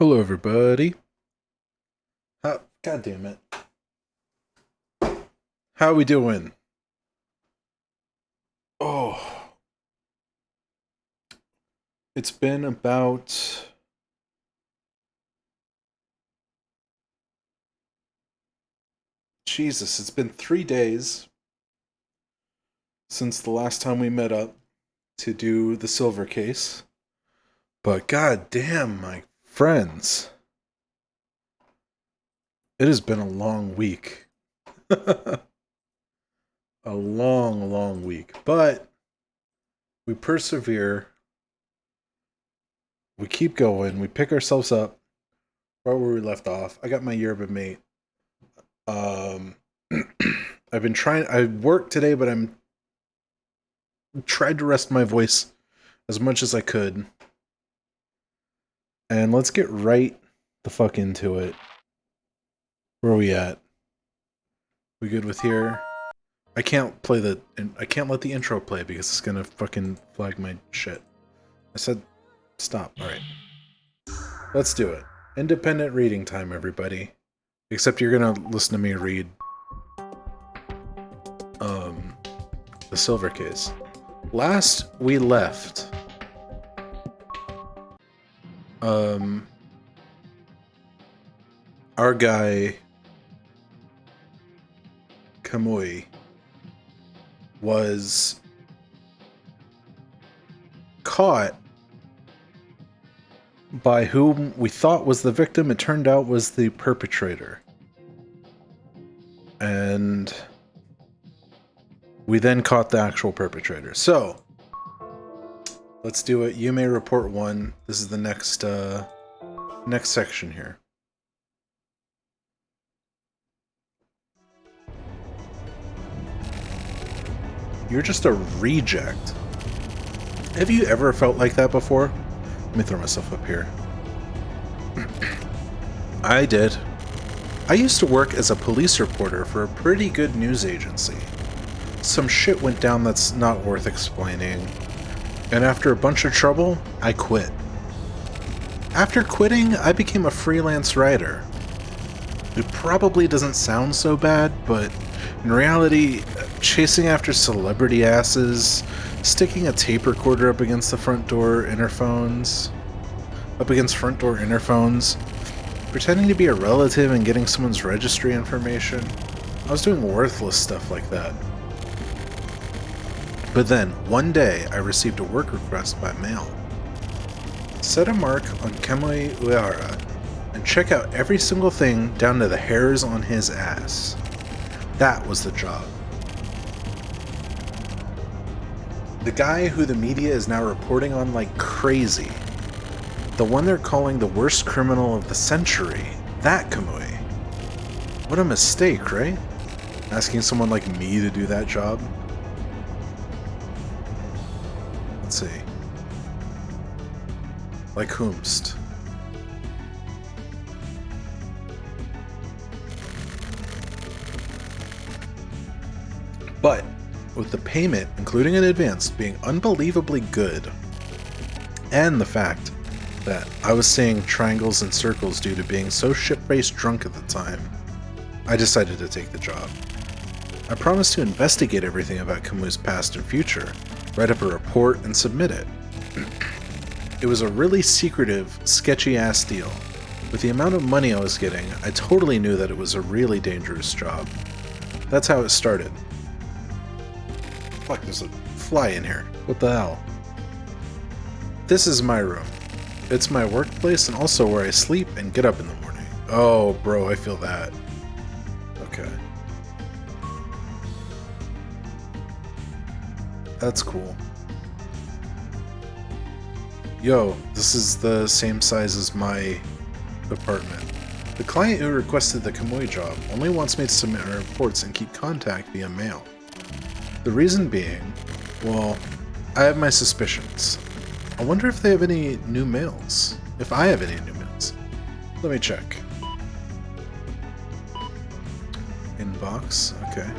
Hello, everybody. God damn it. How we doing? Oh, it's been about... Jesus, it's been 3 days since the last time we met up to do the silver case. But god damn, my friends. It has been a long week. A long, long week. But we persevere. We keep going. We pick ourselves up right where we left off. I got my yerba mate. Um, I've been trying. I worked today, but I'm tried to rest my voice as much as I could. And let's get right the fuck into it. Where are we at? We good with here? I can't play the. I can't let the intro play because it's gonna fucking flag my shit. I said, stop. All right, let's do it. Independent reading time, everybody. Except you're gonna listen to me read. The silver case. Last we left, our guy Kamui was caught by whom we thought was the victim. It turned out was the perpetrator. And we then caught the actual perpetrator. So, let's do it. You may report one. This is the next section here. You're just a reject. Have you ever felt like that before? Let me throw myself up here. I did. I used to work as a police reporter for a pretty good news agency. Some shit went down that's not worth explaining. And after a bunch of trouble, I quit. After quitting, I became a freelance writer. It probably doesn't sound so bad, but in reality, chasing after celebrity asses, sticking a tape recorder up against front door interphones, pretending to be a relative and getting someone's registry information. I was doing worthless stuff like that. But then, one day, I received a work request by mail. Set a mark on Kamui Uehara and check out every single thing down to the hairs on his ass. That was the job. The guy who the media is now reporting on like crazy. The one they're calling the worst criminal of the century. That Kamui. What a mistake, right? Asking someone like me to do that job. Let's see. Like whomst? But, with the payment, including in advance, being unbelievably good, and the fact that I was seeing triangles and circles due to being so shit-faced drunk at the time, I decided to take the job. I promised to investigate everything about Kamui's past and future, write up a report, and submit it. It was a really secretive, sketchy-ass deal. With the amount of money I was getting, I totally knew that it was a really dangerous job. That's how it started. Fuck, there's a fly in here. What the hell? This is my room. It's my workplace and also where I sleep and get up in the morning. Oh, bro, I feel that. Okay. That's cool. Yo, this is the same size as my apartment. The client who requested the Kamui job only wants me to submit my reports and keep contact via mail. The reason being, well, I have my suspicions. I wonder if they have any new mails. If I have any new mails. Let me check. Inbox, okay.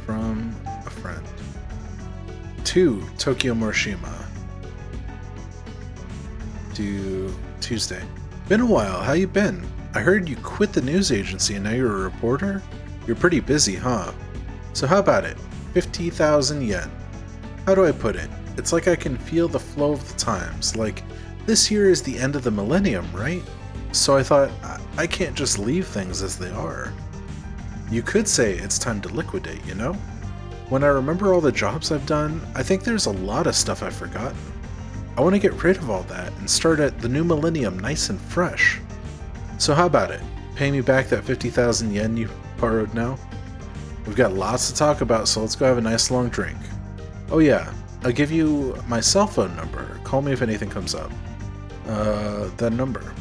From a friend. To Tokyo Morishima. Do Tuesday. Been a while, how you been? I heard you quit the news agency and now you're a reporter? You're pretty busy, huh? So how about it? 50,000 yen. How do I put it? It's like I can feel the flow of the times, like this year is the end of the millennium, right? So I thought, I can't just leave things as they are. You could say it's time to liquidate, you know? When I remember all the jobs I've done, I think there's a lot of stuff I've forgotten. I want to get rid of all that and start at the new millennium nice and fresh. So how about it? Pay me back that 50,000 yen you borrowed now? We've got lots to talk about, so let's go have a nice long drink. Oh yeah, I'll give you my cell phone number. Call me if anything comes up. That number.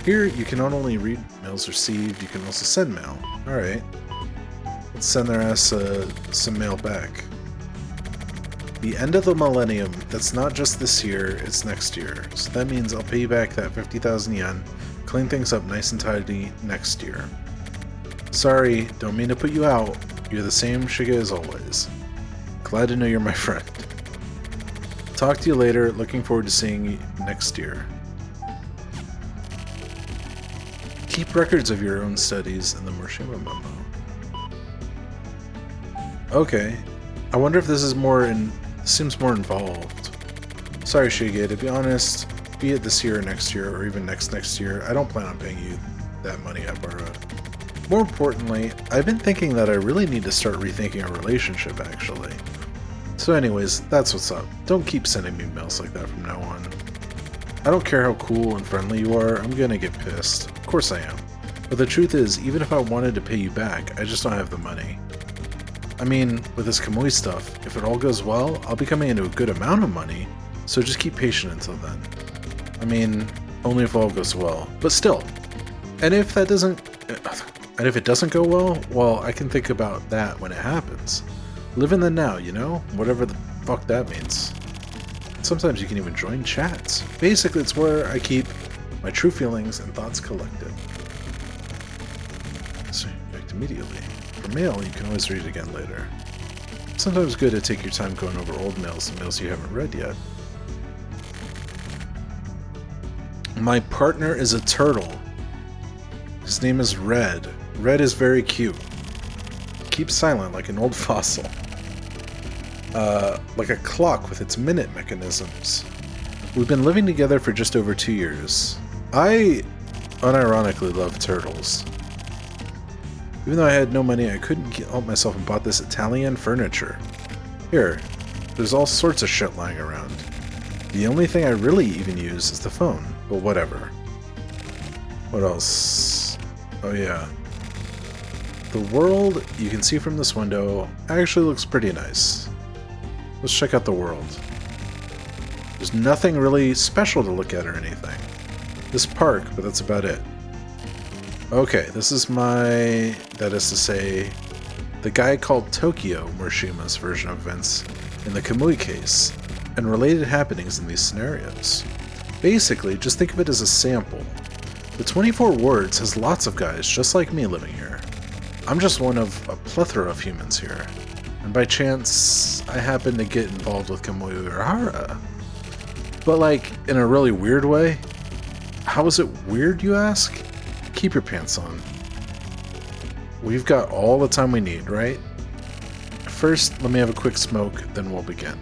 Here, you can not only read mails received, you can also send mail. Alright. Let's send their ass some mail back. The end of the millennium, that's not just this year, it's next year. So that means I'll pay you back that 50,000 yen, clean things up nice and tidy next year. Sorry, don't mean to put you out. You're the same Shhhhh as always. Glad to know you're my friend. Talk to you later, looking forward to seeing you next year. Keep records of your own studies in the Morishima memo. Okay. I wonder if this is seems more involved. Sorry, Shhhhh, to be honest, be it this year or next year, or even next year, I don't plan on paying you that money I borrowed. More importantly, I've been thinking that I really need to start rethinking our relationship, actually. So anyways, that's what's up. Don't keep sending me mails like that from now on. I don't care how cool and friendly you are, I'm gonna get pissed. Of course I am. But the truth is, even if I wanted to pay you back, I just don't have the money. I mean, with this Kamui stuff, if it all goes well, I'll be coming into a good amount of money, so just keep patient until then. I mean, only if all goes well, but still. And if it doesn't go well, well, I can think about that when it happens. Live in the now, you know? Whatever the fuck that means. Sometimes you can even join chats. Basically, it's where I keep my true feelings and thoughts collected. So, react immediately. For mail, you can always read it again later. It's sometimes good to take your time going over old mails and mails you haven't read yet. My partner is a turtle. His name is Red. Red is very cute. Keep silent like an old fossil. Like a clock with its minute mechanisms. We've been living together for just over 2 years. I unironically love turtles. Even though I had no money, I couldn't help myself and bought this Italian furniture. Here, there's all sorts of shit lying around. The only thing I really even use is the phone, but whatever. What else? Oh yeah. The world you can see from this window actually looks pretty nice. Let's check out the world. There's nothing really special to look at or anything. This park, but that's about it. Okay, this is that is to say, the guy called Tokyo Morishima's version of events in the Kamui case, and related happenings in these scenarios. Basically, just think of it as a sample. The 24 words has lots of guys just like me living here. I'm just one of a plethora of humans here, and by chance, I happen to get involved with Kamui Urahara. But like, in a really weird way? How is it weird, you ask? Keep your pants on. We've got all the time we need, right? First, let me have a quick smoke, then we'll begin.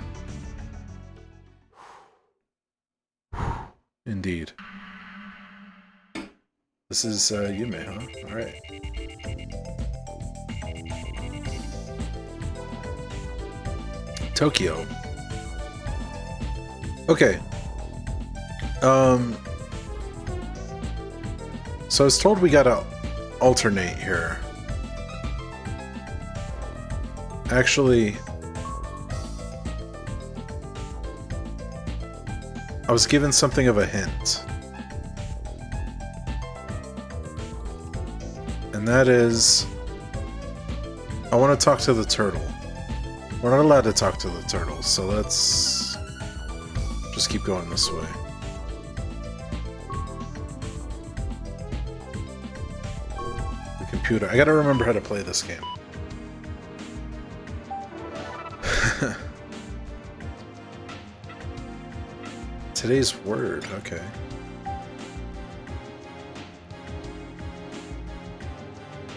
Indeed. This is Yume, huh? Alright. Tokyo. Okay. So I was told we gotta alternate here. Actually, I was given something of a hint. And that is, I want to talk to the turtle. We're not allowed to talk to the turtle, so let's just keep going this way. The computer. I gotta remember how to play this game. Today's word, okay.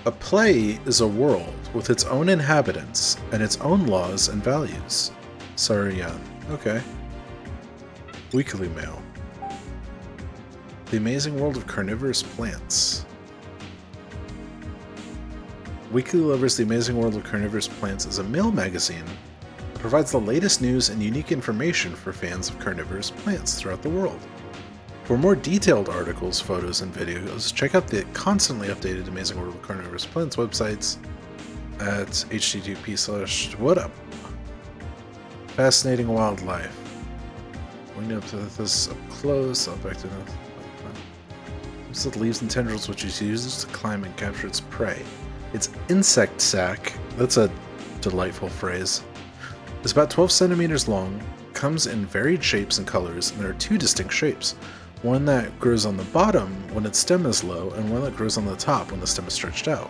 A play is a world with its own inhabitants and its own laws and values. Sorry, yeah. Okay. Weekly Mail. The Amazing World of Carnivorous Plants. Weekly Lovers The Amazing World of Carnivorous Plants is a mail magazine that provides the latest news and unique information for fans of carnivorous plants throughout the world. For more detailed articles, photos, and videos, check out the constantly updated Amazing World of Carnivorous Plants websites at http:/. What up? Fascinating wildlife. We know this up close. I'll back to this. It's the leaves and tendrils which it uses to climb and capture its prey. Its insect sac, that's a delightful phrase, is about 12 centimeters long, comes in varied shapes and colors, and there are two distinct shapes. One that grows on the bottom when its stem is low, and one that grows on the top when the stem is stretched out.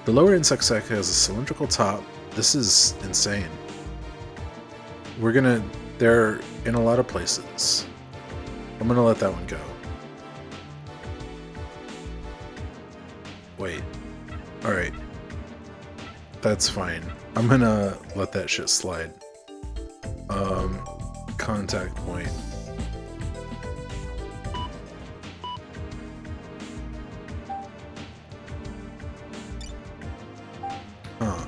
The lower insect sac has a cylindrical top. This is insane. They're in a lot of places. I'm gonna let that one go. Wait. Alright. That's fine. I'm gonna let that shit slide. Contact point. Huh.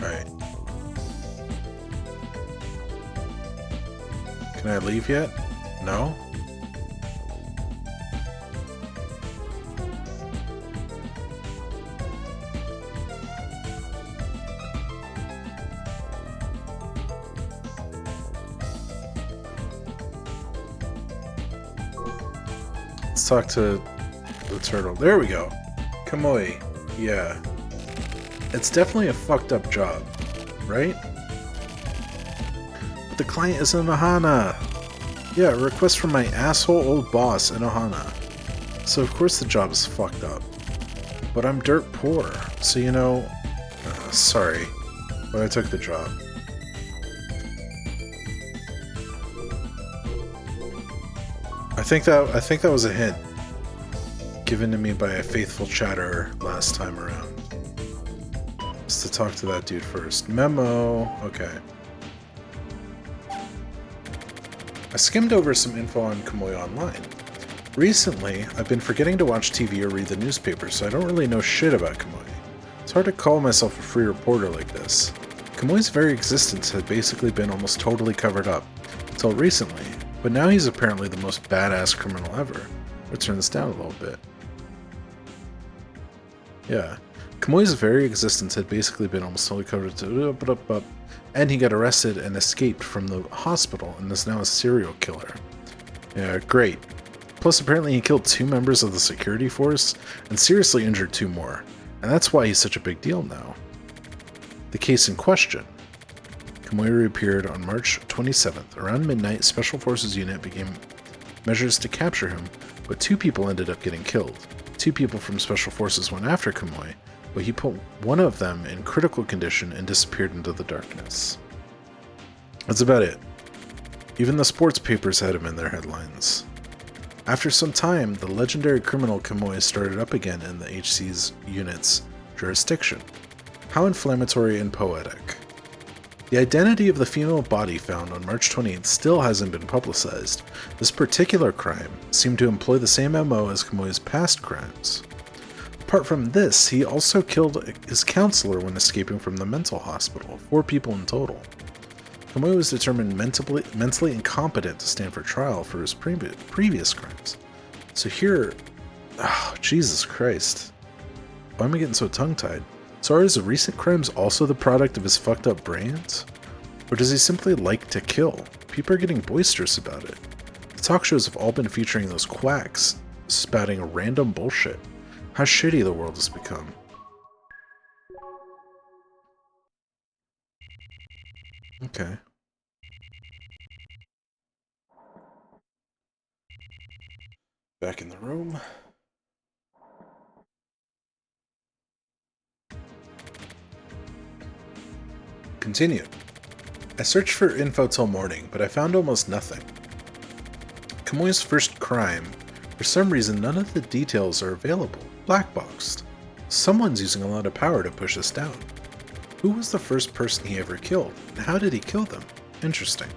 Alright. Can I leave yet? No? Let's talk to the turtle. There we go. Kamui. Yeah. It's definitely a fucked up job, right? But the client is in Ohana. Yeah, a request from my asshole old boss in Ohana. So of course the job is fucked up. But I'm dirt poor, so you know... sorry, but I took the job. I think that was a hint given to me by a faithful chatterer last time around. Just to talk to that dude first. Memo. Okay. I skimmed over some info on Kamui Online. Recently, I've been forgetting to watch TV or read the newspaper, so I don't really know shit about Kamui. It's hard to call myself a free reporter like this. Kamui's very existence had basically been almost totally covered up, until recently, but now he's apparently the most badass criminal ever. Let's turn this down a little bit. Yeah. Kamui's very existence had basically been almost totally covered, and he got arrested and escaped from the hospital and is now a serial killer. Yeah, great. Plus, apparently he killed 2 members of the security force and seriously injured 2 more, and that's why he's such a big deal now. The case in question. Kamui reappeared on March 27th. Around midnight, Special Forces unit began measures to capture him, but 2 people ended up getting killed. 2 people from Special Forces went after Kamui, but he put one of them in critical condition and disappeared into the darkness. That's about it. Even the sports papers had him in their headlines. After some time, the legendary criminal Kamui started up again in the HC's unit's jurisdiction. How inflammatory and poetic. The identity of the female body found on March 28th still hasn't been publicized. This particular crime seemed to employ the same MO as Kamui's past crimes. Apart from this, he also killed his counselor when escaping from the mental hospital, 4 people in total. Kamui was determined mentally incompetent to stand for trial for his previous crimes. So here... oh, Jesus Christ. Why am I getting so tongue-tied? So are his recent crimes also the product of his fucked up brains? Or does he simply like to kill? People are getting boisterous about it. The talk shows have all been featuring those quacks, spouting random bullshit. How shitty the world has become. Okay. Back in the room. Continue. I searched for info till morning, but I found almost nothing. Kamui's first crime. For some reason, none of the details are available. Blackboxed. Someone's using a lot of power to push us down. Who was the first person he ever killed, and how did he kill them? Interesting.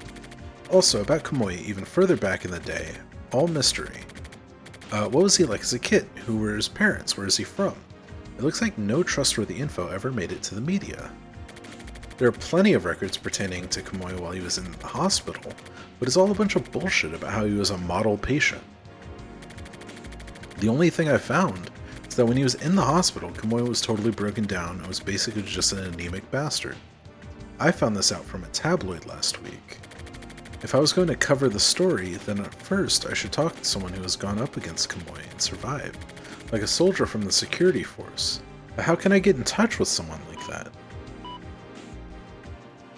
Also, about Kamui, even further back in the day, all mystery. What was he like as a kid? Who were his parents? Where is he from? It looks like no trustworthy info ever made it to the media. There are plenty of records pertaining to Kamui while he was in the hospital, but it's all a bunch of bullshit about how he was a model patient. The only thing I found is that when he was in the hospital, Kamui was totally broken down and was basically just an anemic bastard. I found this out from a tabloid last week. If I was going to cover the story, then at first I should talk to someone who has gone up against Kamui and survived, like a soldier from the security force. But how can I get in touch with someone like that?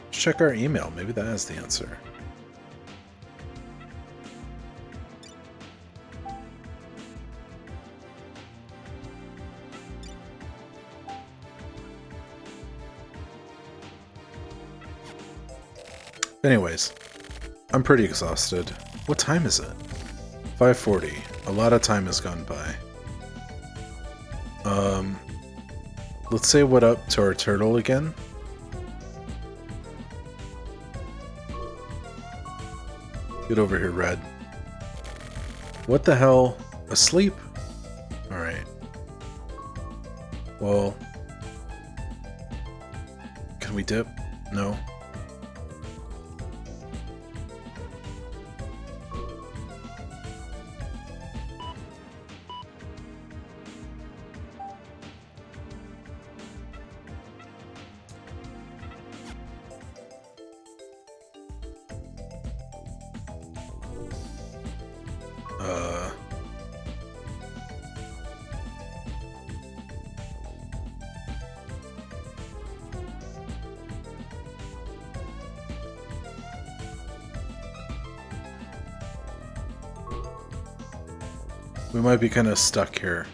Let's check our email, maybe that has the answer. Anyways, I'm pretty exhausted. What time is it? 5:40. A lot of time has gone by. Let's say what up to our turtle again. Get over here, Red. What the hell? Asleep? Alright. Well... Can we dip? No. We might be kind of stuck here.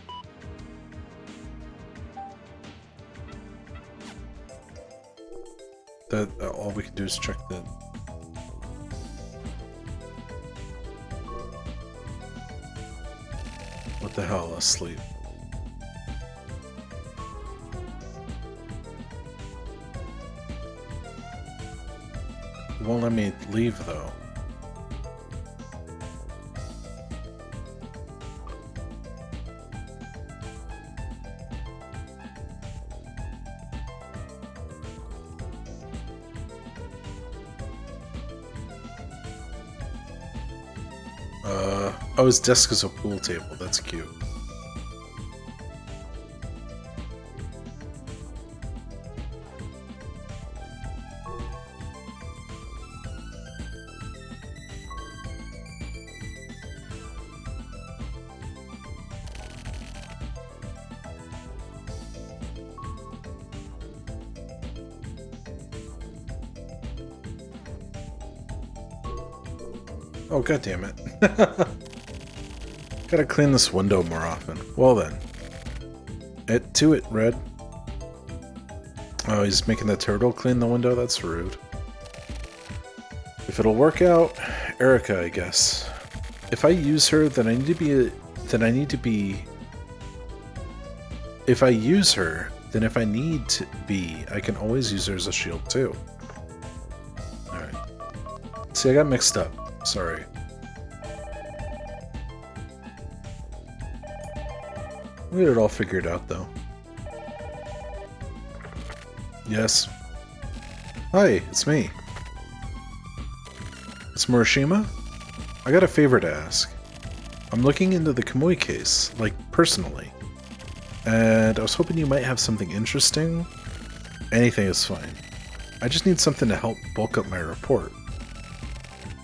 That all we can do is check the... What the hell? Asleep. It won't let me leave though. Oh, his desk is a pool table. That's cute. Oh, god damn it. Gotta clean this window more often. Well then. To it, Red. Oh, he's making the turtle clean the window? That's rude. If it'll work out, Erica, I guess. If I use her, then I need to be If I use her, then if I need to be, I can always use her as a shield too. Alright. See, I got mixed up. Sorry. We had it all figured out, though. Yes. Hi, it's me. It's Morishima? I got a favor to ask. I'm looking into the Kamui case, like, personally. And I was hoping you might have something interesting. Anything is fine. I just need something to help bulk up my report.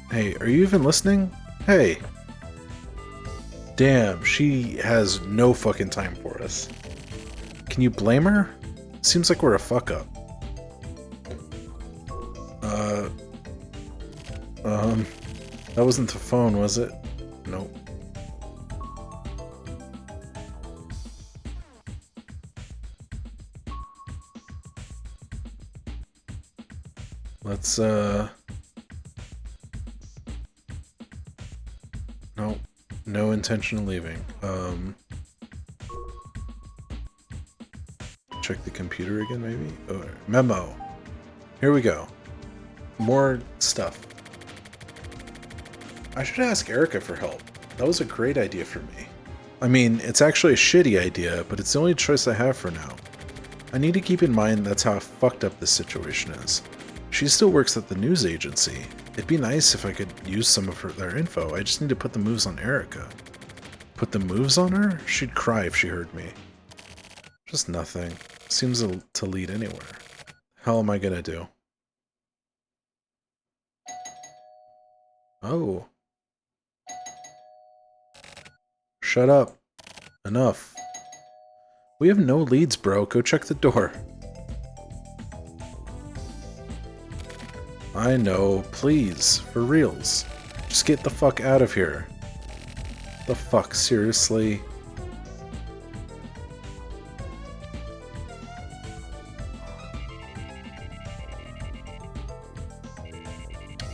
Hey, are you even listening? Hey! Damn, she has no fucking time for us. Can you blame her? Seems like we're a fuck-up. That wasn't the phone, was it? Nope. Let's, Nope. No intention of leaving. Check the computer again, maybe? Oh, memo. Here we go. More stuff. I should ask Erica for help. That was a great idea for me. I mean, it's actually a shitty idea, but it's the only choice I have for now. I need to keep in mind that's how fucked up this situation is. She still works at the news agency. It'd be nice if I could use some of their info. I just need to put the moves on Erica. Put the moves on her? She'd cry if she heard me. Just nothing. Seems to lead anywhere. Hell am I gonna do? Oh. Shut up. Enough. We have no leads, bro. Go check the door. I know. Please. For reals. Just get the fuck out of here. The fuck? Seriously?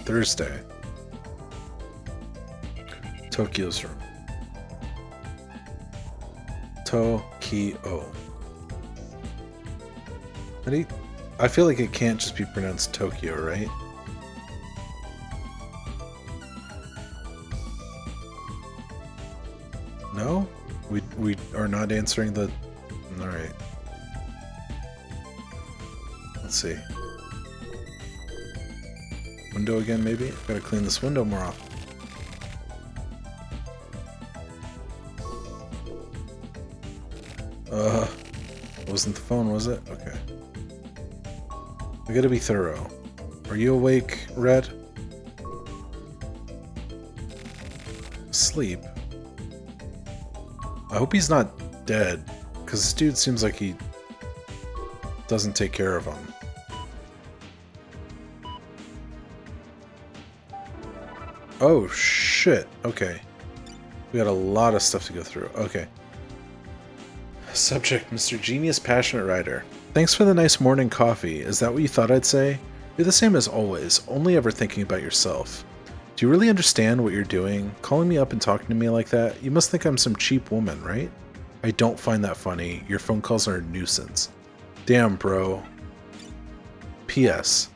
Thursday. Tokyo's room. Tokyo. I feel like it can't just be pronounced Tokyo, right? No? We are not answering the... Alright. Let's see. Window again, maybe? Gotta clean this window more often. Wasn't the phone, was it? Okay. We gotta be thorough. Are you awake, Red? Sleep? I hope he's not dead, because this dude seems like he doesn't take care of him. Oh, shit. Okay. We got a lot of stuff to go through. Okay. Subject, Mr. Genius Passionate Writer. Thanks for the nice morning coffee. Is that what you thought I'd say? You're the same as always, only ever thinking about yourself. Do you really understand what you're doing? Calling me up and talking to me like that? You must think I'm some cheap woman, right? I don't find that funny. Your phone calls are a nuisance. Damn, bro. P.S.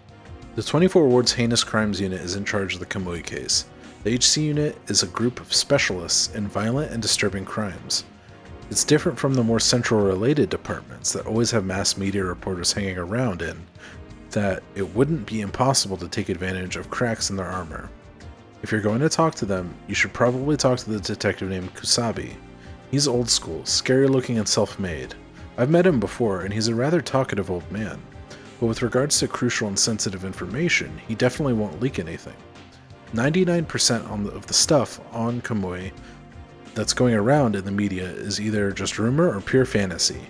The 24 Wards Heinous Crimes Unit is in charge of the Kamui case. The HC Unit is a group of specialists in violent and disturbing crimes. It's different from the more central related departments that always have mass media reporters hanging around in, that it wouldn't be impossible to take advantage of cracks in their armor. If you're going to talk to them, you should probably talk to the detective named Kusabi. He's old school, scary looking and self-made. I've met him before, and he's a rather talkative old man. But with regards to crucial and sensitive information, he definitely won't leak anything. 99% of the stuff on Kamui that's going around in the media is either just rumor or pure fantasy.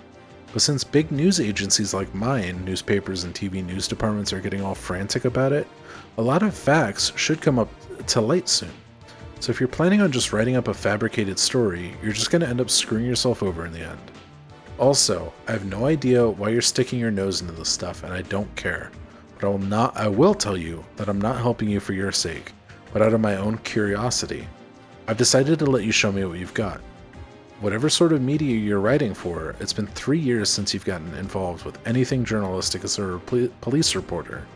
But since big news agencies like mine, newspapers and TV news departments are getting all frantic about it, a lot of facts should come up to light soon. So if you're planning on just writing up a fabricated story, you're just going to end up screwing yourself over in the end. Also, I have no idea why you're sticking your nose into this stuff, and I don't care. But I will tell you that I'm not helping you for your sake, but out of my own curiosity. I've decided to let you show me what you've got. Whatever sort of media you're writing for, it's been 3 years since you've gotten involved with anything journalistic as a police reporter.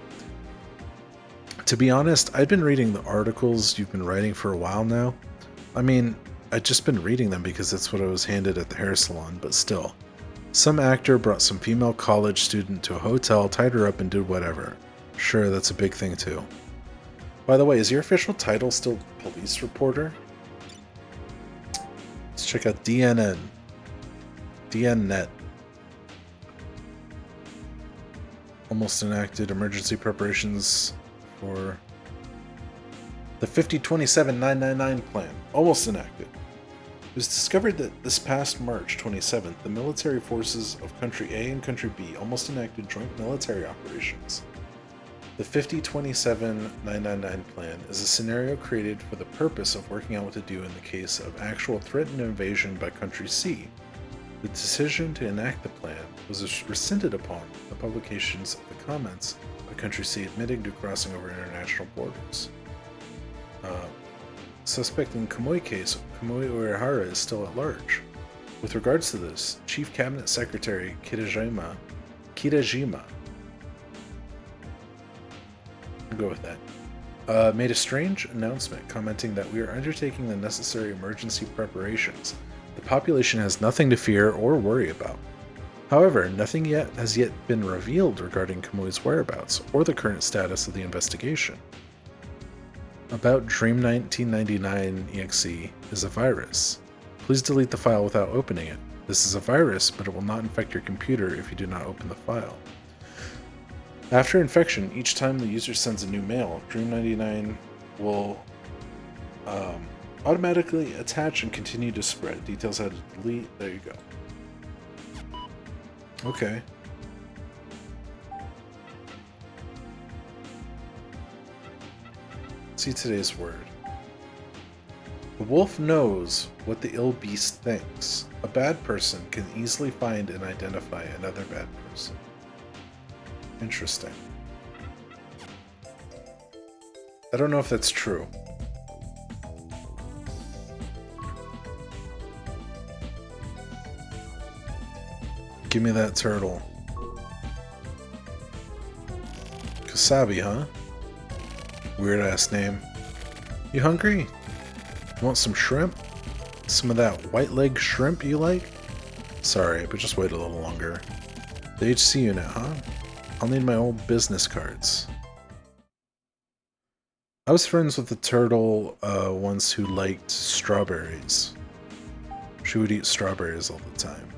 To be honest, I've been reading the articles you've been writing for a while now. I mean, I've just been reading them because that's what I was handed at the hair salon, but still. Some actor brought some female college student to a hotel, tied her up, and did whatever. Sure, that's a big thing too. By the way, is your official title still police reporter? Let's check out DNN. DNNet. Almost enacted emergency preparations for the 50-27-999 plan. Almost enacted. It was discovered that this past March 27th, the military forces of Country A and Country B almost enacted joint military operations. The 50-27-999 plan is a scenario created for the purpose of working out what to do in the case of actual threatened invasion by Country C. The decision to enact the plan was rescinded upon the publications of the comments by Country C admitting to crossing over international borders. Suspect in Kamui case, Kamui Uehara is still at large. With regards to this, Chief Cabinet Secretary Kirajima, I'll go with that, made a strange announcement commenting that we are undertaking the necessary emergency preparations. The population has nothing to fear or worry about. However, nothing has yet been revealed regarding Kamui's whereabouts or the current status of the investigation. About Dream 1999 exe is a virus. Please delete the file without opening it. This is a virus, but it will not infect your computer if you do not open the file. After infection, each time the user sends a new mail, Dream 99 will automatically attach and continue to spread. Details how to delete. There you go. Okay. See today's word. The wolf knows what the ill beast thinks. A bad person can easily find and identify another bad person. Interesting. I don't know if that's true. Give me that turtle. Kasabi, huh? Weird ass name. You hungry? You want some shrimp? Some of that white leg shrimp you like? Sorry, but just wait a little longer. The HC unit, huh? I'll need my old business cards. I was friends with the turtle once who liked strawberries. She would eat strawberries all the time.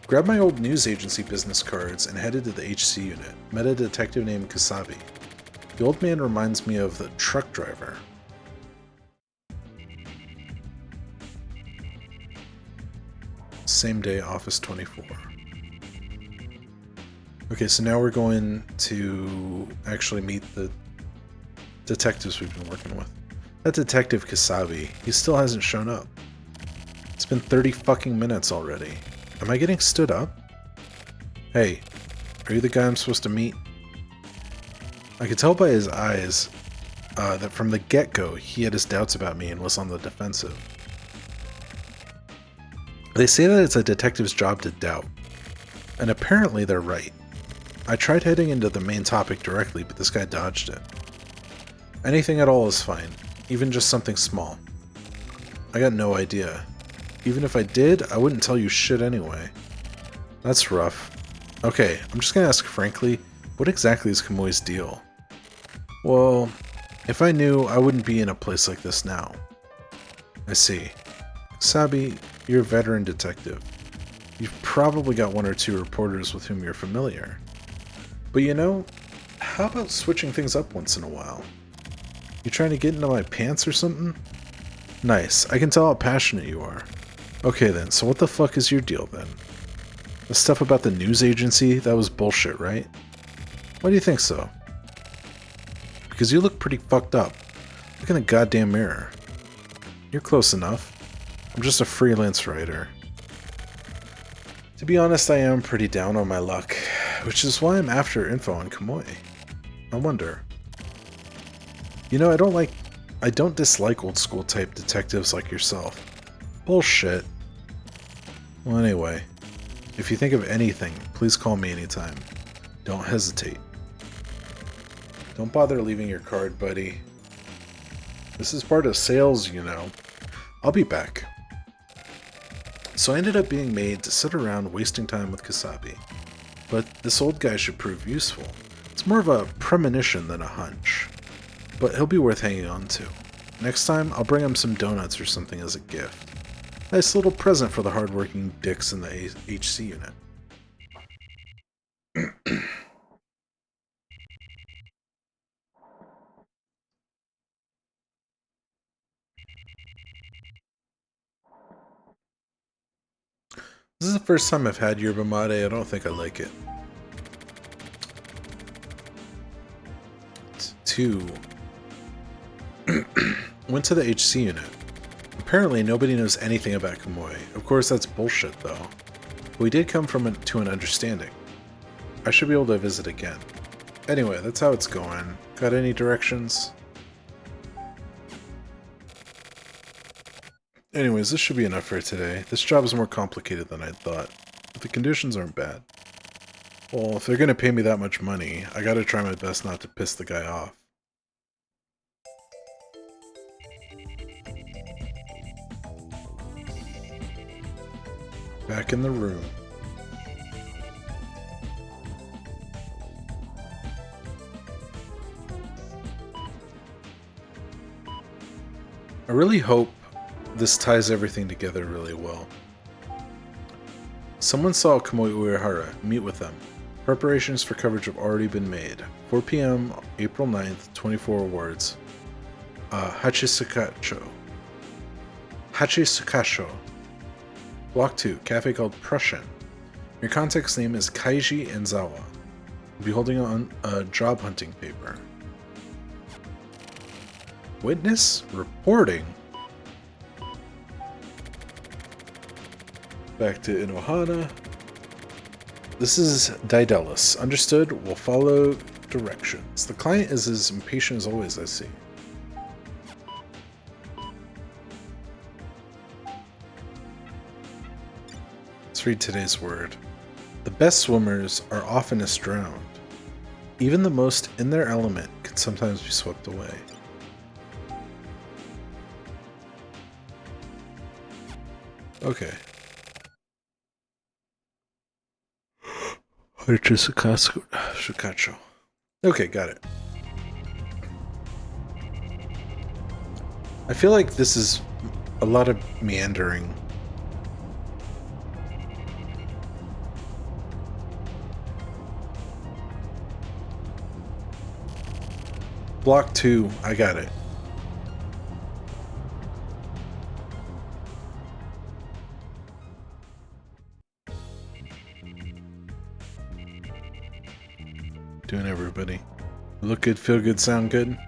Grabbed my old news agency business cards and headed to the HC unit. Met a detective named Kasabi. The old man reminds me of the truck driver. Same day, Office 24. Okay, so now we're going to actually meet the detectives we've been working with. That detective Kasabi, he still hasn't shown up. It's been 30 fucking minutes already. Am I getting stood up? Hey, are you the guy I'm supposed to meet? I could tell by his eyes that from the get-go he had his doubts about me and was on the defensive. They say that it's a detective's job to doubt, and apparently they're right. I tried heading into the main topic directly, but this guy dodged it. Anything at all is fine, even just something small. I got no idea. Even if I did, I wouldn't tell you shit anyway. That's rough. Okay, I'm just gonna ask frankly, what exactly is Kamui's deal? Well, if I knew, I wouldn't be in a place like this now. I see. Sabi, you're a veteran detective. You've probably got one or two reporters with whom you're familiar. But you know, how about switching things up once in a while? You trying to get into my pants or something? Nice, I can tell how passionate you are. Okay then, so what the fuck is your deal then? The stuff about the news agency, that was bullshit, right? Why do you think so? Because you look pretty fucked up. Look in the goddamn mirror. You're close enough. I'm just a freelance writer. To be honest, I am pretty down on my luck, which is why I'm after info on Kamui. I wonder. You know, I don't dislike old school type detectives like yourself. Bullshit. Well, anyway, if you think of anything, please call me anytime. Don't hesitate. Don't bother leaving your card, buddy. This is part of sales, you know. I'll be back. So I ended up being made to sit around wasting time with Kasabi. But this old guy should prove useful. It's more of a premonition than a hunch. But he'll be worth hanging on to. Next time, I'll bring him some donuts or something as a gift. Nice little present for the hardworking dicks in the HC unit. This is the first time I've had yerba mate. I don't think I like it. to went to the HC unit. Apparently nobody knows anything about Kamui. Of course that's bullshit though. But we did come to an understanding. I should be able to visit again. Anyway, that's how it's going. Got any directions? Anyways, this should be enough for today. This job is more complicated than I thought, but the conditions aren't bad. Well, if they're gonna pay me that much money, I gotta try my best not to piss the guy off. Back in the room. I really hope this ties everything together really well. Someone saw Kamui Uehara. Meet with them. Preparations for coverage have already been made. 4 p.m. April 9th, 24 awards. Hachisakacho. Block 2, cafe called Prussian. Your contact's name is Kaiji Enzawa. You'll be holding on a job hunting paper. Witness reporting. Back to Inohana. This is Daedalus. Understood? We'll follow directions. The client is as impatient as always, I see. Let's read today's word. The best swimmers are oftenest drowned. Even the most in their element can sometimes be swept away. Okay. Okay, got it. I feel like this is a lot of meandering. Block 2, I got it. Doing everybody. Look good, feel good, sound good?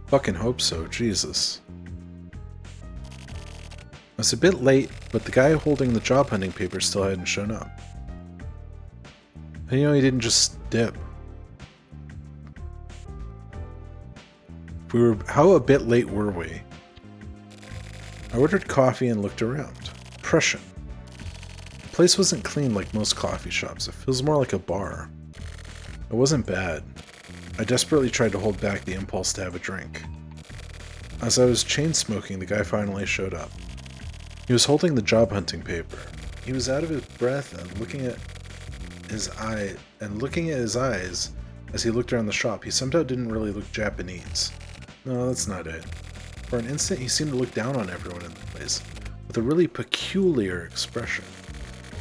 Fucking hope so, Jesus. I was a bit late, but the guy holding the job hunting paper still hadn't shown up. And you know, he didn't just dip. How a bit late were we? I ordered coffee and looked around. Prussian. The place wasn't clean like most coffee shops. It feels more like a bar. It wasn't bad. I desperately tried to hold back the impulse to have a drink. As I was chain smoking, the guy finally showed up. He was holding the job hunting paper. He was out of his breath and looking at his eyes as he looked around the shop. He somehow didn't really look Japanese. No, that's not it. For an instant, he seemed to look down on everyone in the place, with a really peculiar expression.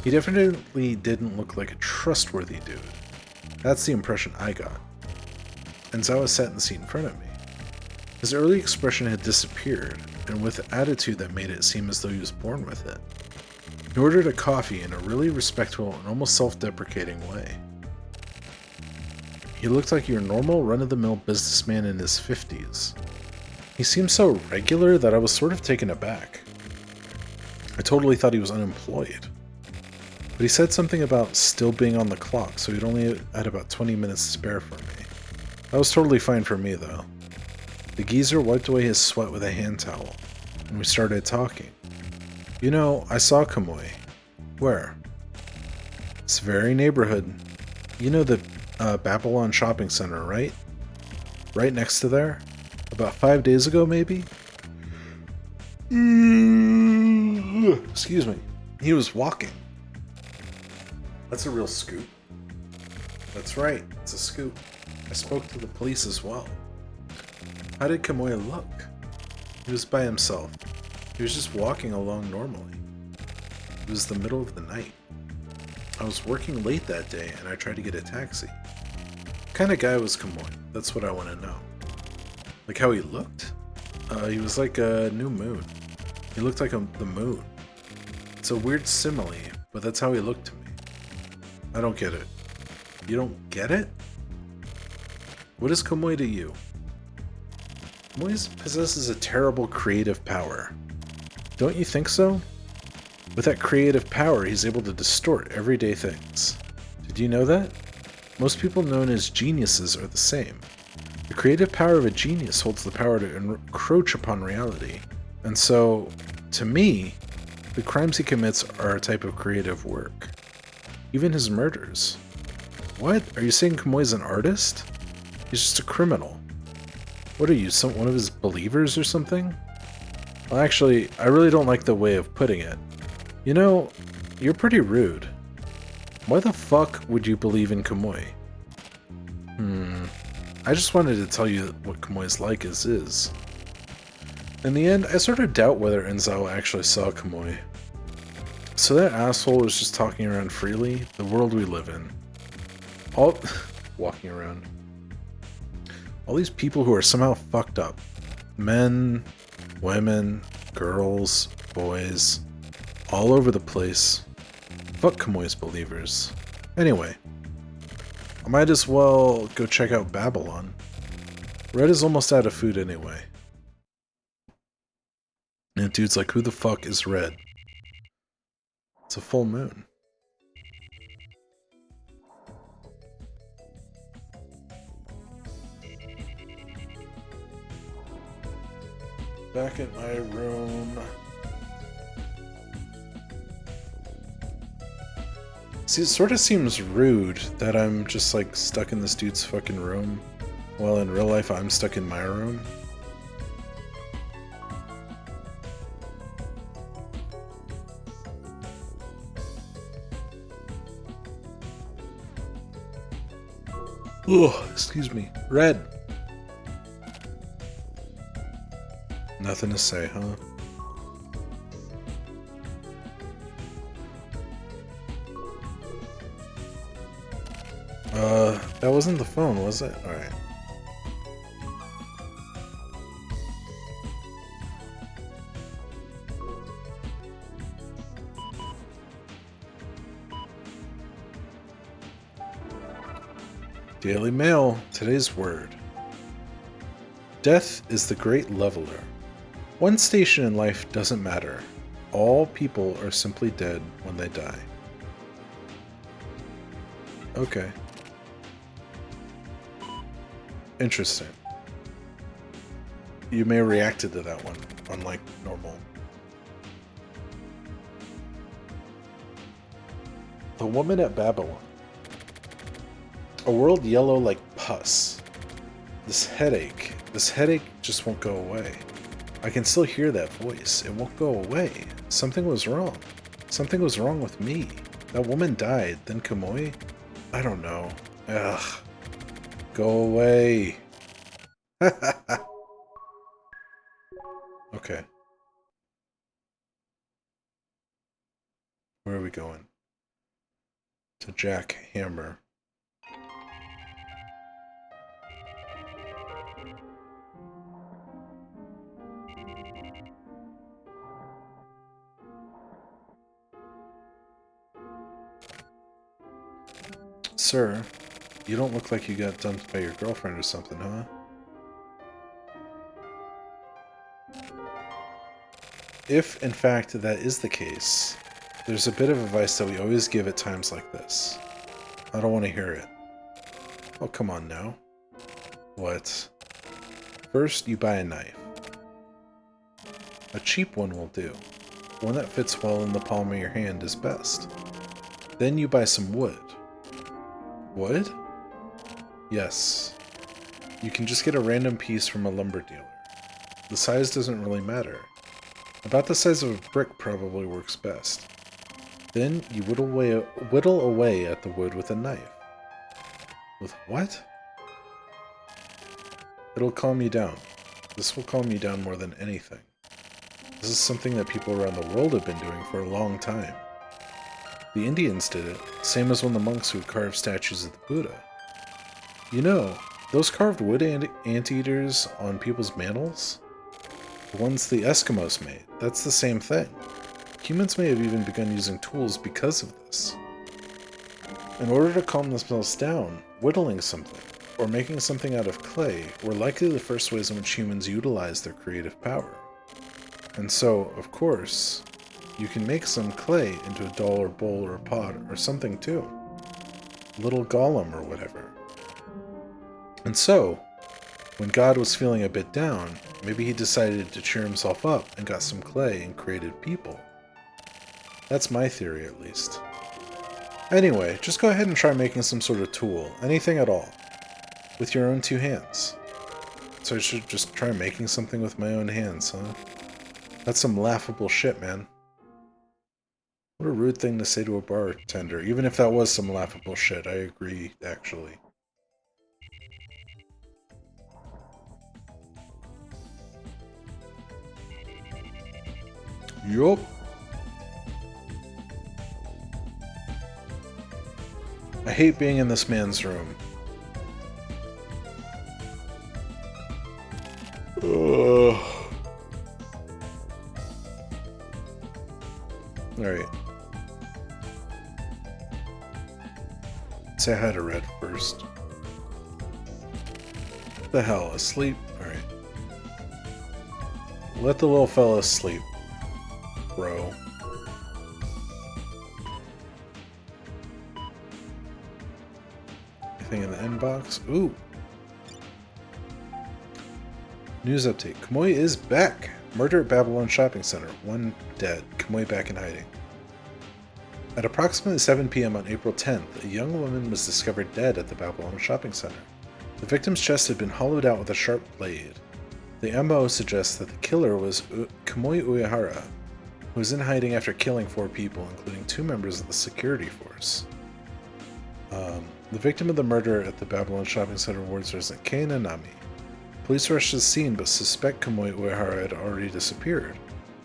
He definitely didn't look like a trustworthy dude. That's the impression I got. Enzawa sat in the seat in front of me. His early expression had disappeared, and with an attitude that made it seem as though he was born with it. He ordered a coffee in a really respectful and almost self-deprecating way. He looked like your normal run-of-the-mill businessman in his 50s. He seemed so regular that I was sort of taken aback. I totally thought he was unemployed. But he said something about still being on the clock, so he'd only had about 20 minutes to spare for me. That was totally fine for me, though. The geezer wiped away his sweat with a hand towel, and we started talking. You know, I saw Kamui. Where? This very neighborhood. You know the Babylon Shopping Center, right? Right next to there? About 5 days ago, maybe? Excuse me. He was walking. That's a real scoop. That's right, it's a scoop. I spoke to the police as well. How did Kamui look? He was by himself. He was just walking along normally. It was the middle of the night. I was working late that day and I tried to get a taxi. What kind of guy was Kamui? That's what I want to know. Like how he looked? He was like a new moon. He looked like the moon. It's a weird simile, but that's how he looked to me. I don't get it. You don't get it? What is Kamui to you? Kamui possesses a terrible creative power. Don't you think so? With that creative power, he's able to distort everyday things. Did you know that? Most people known as geniuses are the same. The creative power of a genius holds the power to encroach upon reality. And so, to me, the crimes he commits are a type of creative work. Even his murders. What? Are you saying Kamui's an artist? He's just a criminal. What are you, one of his believers or something? Well, actually, I really don't like the way of putting it. You know, you're pretty rude. Why the fuck would you believe in Kamui? I just wanted to tell you what Kamui's like as is. In the end, I sort of doubt whether Enzawa actually saw Kamui. So that asshole was just talking around freely, the world we live in. Walking around. All these people who are somehow fucked up. Men, women, girls, boys, all over the place. Fuck Kamui's believers. Anyway, I might as well go check out Babylon. Red is almost out of food anyway. And dude's like, who the fuck is Red? It's a full moon. Back at my room. See, it sort of seems rude that I'm just like stuck in this dude's fucking room, while in real life I'm stuck in my room. Ugh, excuse me. Red. Nothing to say, huh? That wasn't the phone, was it? Alright. Daily Mail, today's word. Death is the great leveler. One station in life doesn't matter. All people are simply dead when they die. Okay. Interesting. You may have reacted to that one, unlike normal. The woman at Babylon. A world yellow like pus. This headache just won't go away. I can still hear that voice. It won't go away. Something was wrong. Something was wrong with me. That woman died, then Kamui? I don't know. Ugh. Go away. Okay. Where are we going? To Jack Hammer. Sir, you don't look like you got dumped by your girlfriend or something, huh? If, in fact, that is the case, there's a bit of advice that we always give at times like this. I don't want to hear it. Oh, come on now. What? First, you buy a knife. A cheap one will do. One that fits well in the palm of your hand is best. Then you buy some wood. Wood? Yes. You can just get a random piece from a lumber dealer. The size doesn't really matter. About the size of a brick probably works best. Then you whittle away at the wood with a knife. With what? It'll calm you down. This will calm you down more than anything. This is something that people around the world have been doing for a long time. The Indians did it, same as when the monks would carve statues of the Buddha. You know, those carved wood anteaters on people's mantles? The ones the Eskimos made, that's the same thing. Humans may have even begun using tools because of this. In order to calm themselves down, whittling something. or making something out of clay were likely the first ways in which humans utilized their creative power. And so, of course, you can make some clay into a doll or bowl or a pot or something too. A little golem or whatever. And so, when God was feeling a bit down, maybe he decided to cheer himself up and got some clay and created people. That's my theory, at least. Anyway, just go ahead and try making some sort of tool, anything at all, with your own 2 hands. So I should just try making something with my own hands, huh? That's some laughable shit, man. What a rude thing to say to a bartender, even if that was some laughable shit, I agree, actually. Yup. I hate being in this man's room. Ugh. Alright. Say hi to Red first. What the hell? Asleep? Alright. Let the little fella sleep, bro. Anything in the inbox? Ooh. News update. Kamui is back. Murder at Babylon Shopping Center. 1 dead. Kamui back in hiding. At approximately 7 p.m. on April 10th, a young woman was discovered dead at the Babylon Shopping Center. The victim's chest had been hollowed out with a sharp blade. The MO suggests that the killer was Kamui Uehara, who was in hiding after killing 4 people, including 2 members of the security force. The victim of the murder at the Babylon Shopping Center wards resident Kei Nanami. Police rushed to the scene but suspect Kamui Uehara had already disappeared.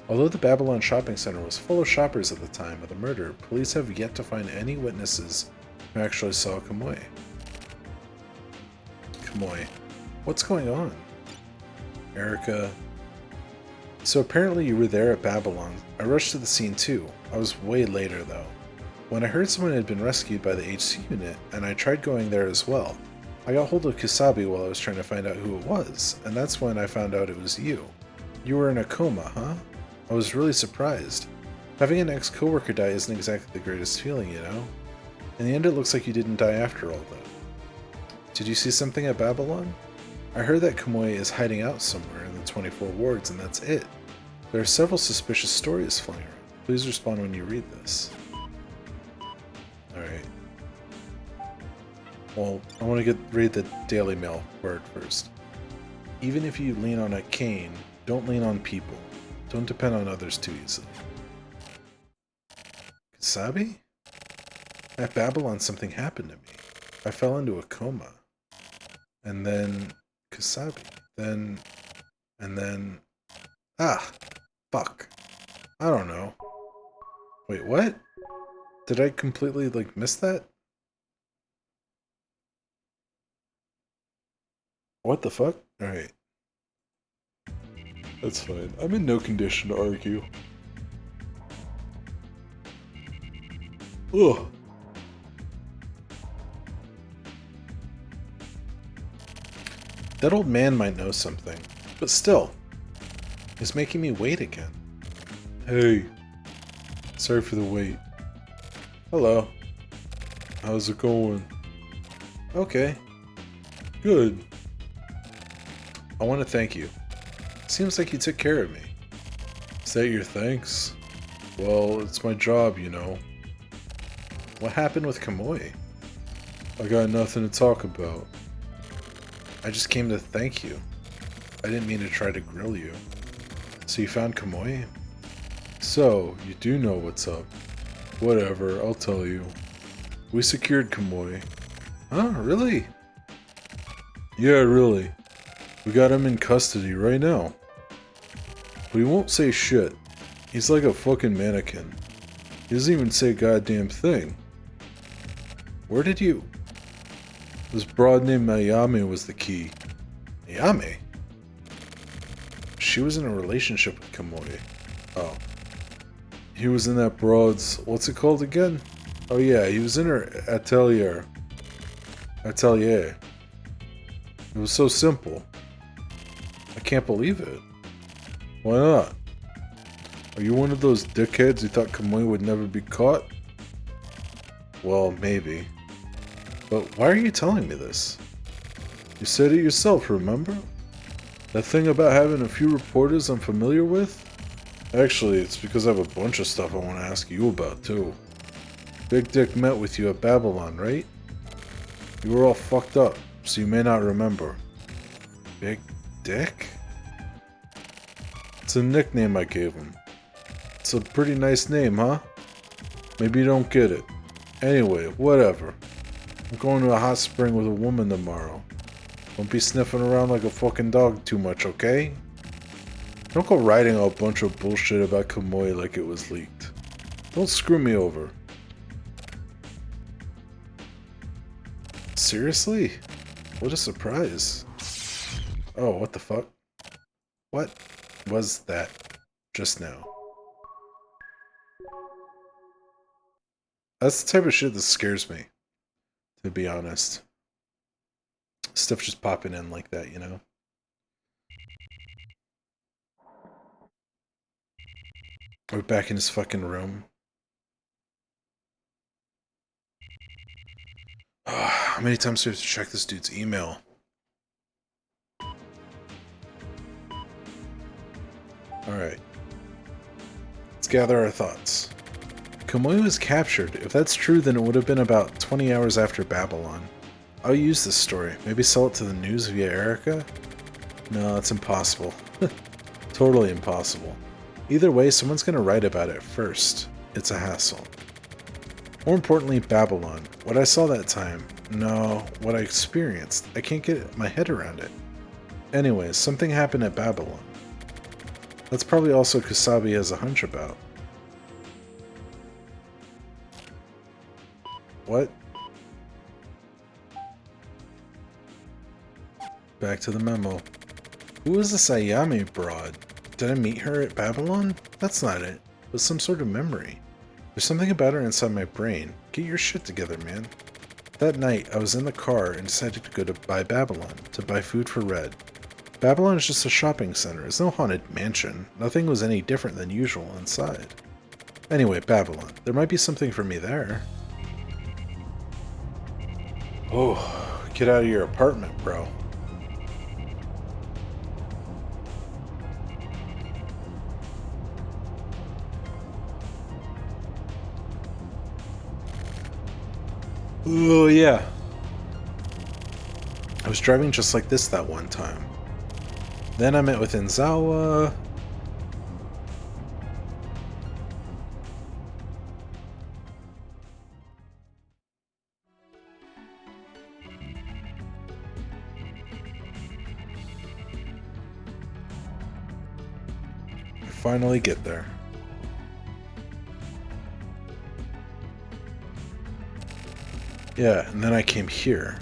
Although the Babylon Shopping Center was full of shoppers at the time of the murder, police have yet to find any witnesses who actually saw Kamui. Kamui. What's going on? Erica. So apparently you were there at Babylon. I rushed to the scene too. I was way later though. When I heard someone had been rescued by the HC unit, and I tried going there as well, I got hold of Kusabi while I was trying to find out who it was, and that's when I found out it was you. You were in a coma, huh? I was really surprised. Having an ex-coworker die isn't exactly the greatest feeling, you know? In the end, it looks like you didn't die after all, though. Did you see something at Babylon? I heard that Kamui is hiding out somewhere in the 24 wards, and that's it. There are several suspicious stories flying around. Please respond when you read this. Alright. Well, I want to read the Daily Mail word first. Even if you lean on a cane, don't lean on people. Don't depend on others too easily. Kusabi? At Babylon, something happened to me. I fell into a coma. And then Kusabi. And then... Ah! Fuck. I don't know. Wait, what? Did I completely, miss that? What the fuck? Alright. That's fine. I'm in no condition to argue. Ugh. That old man might know something, but still, he's making me wait again. Hey. Sorry for the wait. Hello. How's it going? Okay. Good. I want to thank you. Seems like you took care of me. Is that your thanks? Well, it's my job, you know. What happened with Kamui? I got nothing to talk about. I just came to thank you. I didn't mean to try to grill you. So you found Kamui? So, you do know what's up. Whatever, I'll tell you. We secured Kamui. Huh? Really? Yeah, really. We got him in custody right now. But he won't say shit. He's like a fucking mannequin. He doesn't even say a goddamn thing. Where did you... This broad named Mayame was the key. Mayame? She was in a relationship with Kamui. Oh. He was in that broad's... What's it called again? Oh yeah, he was in her atelier. Atelier. It was so simple. I can't believe it. Why not? Are you one of those dickheads who thought Kamui would never be caught? Well, maybe. But why are you telling me this? You said it yourself, remember? That thing about having a few reporters I'm familiar with? Actually, it's because I have a bunch of stuff I want to ask you about, too. Big Dick met with you at Babylon, right? You were all fucked up, so you may not remember. Big Dick? It's a nickname I gave him. It's a pretty nice name, huh? Maybe you don't get it. Anyway, whatever. I'm going to a hot spring with a woman tomorrow. Don't be sniffing around like a fucking dog too much, okay? Don't go writing a bunch of bullshit about Kamui like it was leaked. Don't screw me over. Seriously? What a surprise. Oh, what the fuck? What was that just now? That's the type of shit that scares me, to be honest. Stuff just popping in like that, you know? We're back in his fucking room. How many times do we have to check this dude's email? Alright. Let's gather our thoughts. Kamui was captured. If that's true, then it would have been about 20 hours after Babylon. I'll use this story. Maybe sell it to the news via Erica? No, it's impossible. Totally impossible. Either way, someone's gonna write about it first. It's a hassle. More importantly, Babylon. What I saw that time. No, what I experienced. I can't get my head around it. Anyways, something happened at Babylon. That's probably also Kusabi has a hunch about. What? Back to the memo. Who is this Ayami broad? Did I meet her at Babylon? That's not it. It was some sort of memory. There's something about her inside my brain. Get your shit together, man. That night, I was in the car and decided to go to buy Babylon, to buy food for Red. Babylon is just a shopping center. It's no haunted mansion. Nothing was any different than usual inside. Anyway, Babylon. There might be something for me there. Oh, get out of your apartment, bro. Oh, yeah. I was driving just like this that one time. Then I met with Enzawa. I finally get there. Yeah, and then I came here.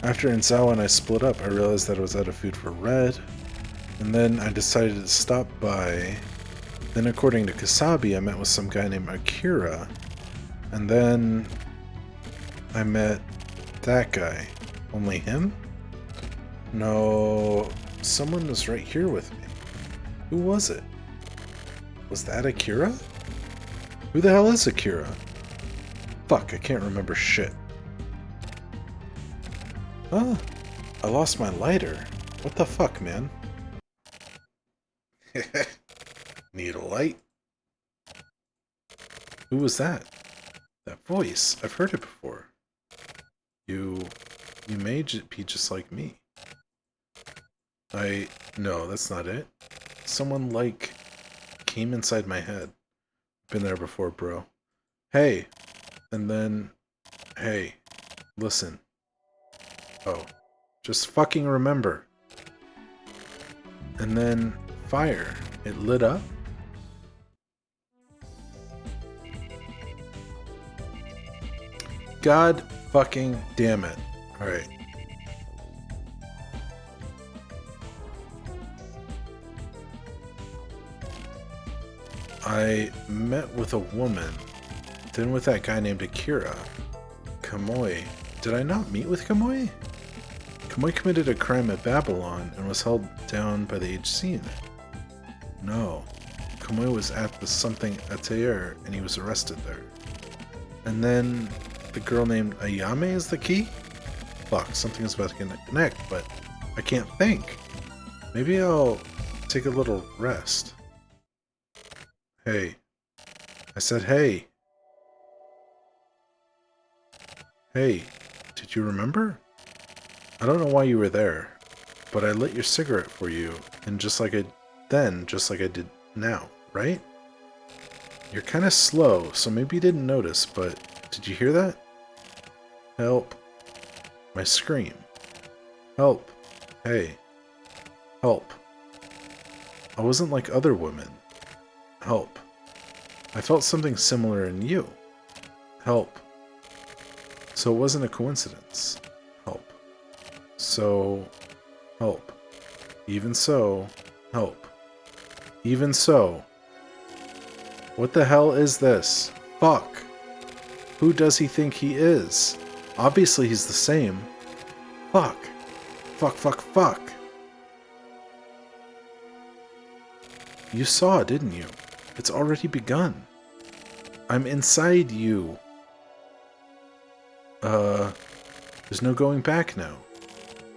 After Enzawa and I split up, I realized that I was out of food for Red. And then I decided to stop by. Then according to Kusabi, I met with some guy named Akira. And then I met that guy. Only him? No, someone was right here with me. Who was it? Was that Akira? Who the hell is Akira? Fuck, I can't remember shit. Ah, I lost my lighter. What the fuck, man? Need a light? Who was that? That voice. I've heard it before. You may be just like me. No, that's not it. Someone, like, came inside my head. Been there before, bro. Hey. And then, hey, listen. Oh, just fucking remember. And then, fire. It lit up. God fucking damn it. Alright. I met with a woman. Then with that guy named Akira. Kamui. Did I not meet with Kamui? Kamui committed a crime at Babylon and was held down by the HC unit. No. Kamui was at the something atelier and he was arrested there. And then the girl named Ayame is the key? Fuck, something is about to connect, but I can't think. Maybe I'll take a little rest. Hey. I said hey. Hey, did you remember? I don't know why you were there, but I lit your cigarette for you, and just like I did now, right? You're kind of slow, so maybe you didn't notice, but did you hear that? Help. My scream. Help. Hey. Help. I wasn't like other women. Help. I felt something similar in you. Help. So it wasn't a coincidence. Help. So, help. Even so, help. Even so. What the hell is this? Fuck. Who does he think he is? Obviously he's the same. Fuck. Fuck, fuck, fuck. You saw, didn't you? It's already begun. I'm inside you. There's no going back now.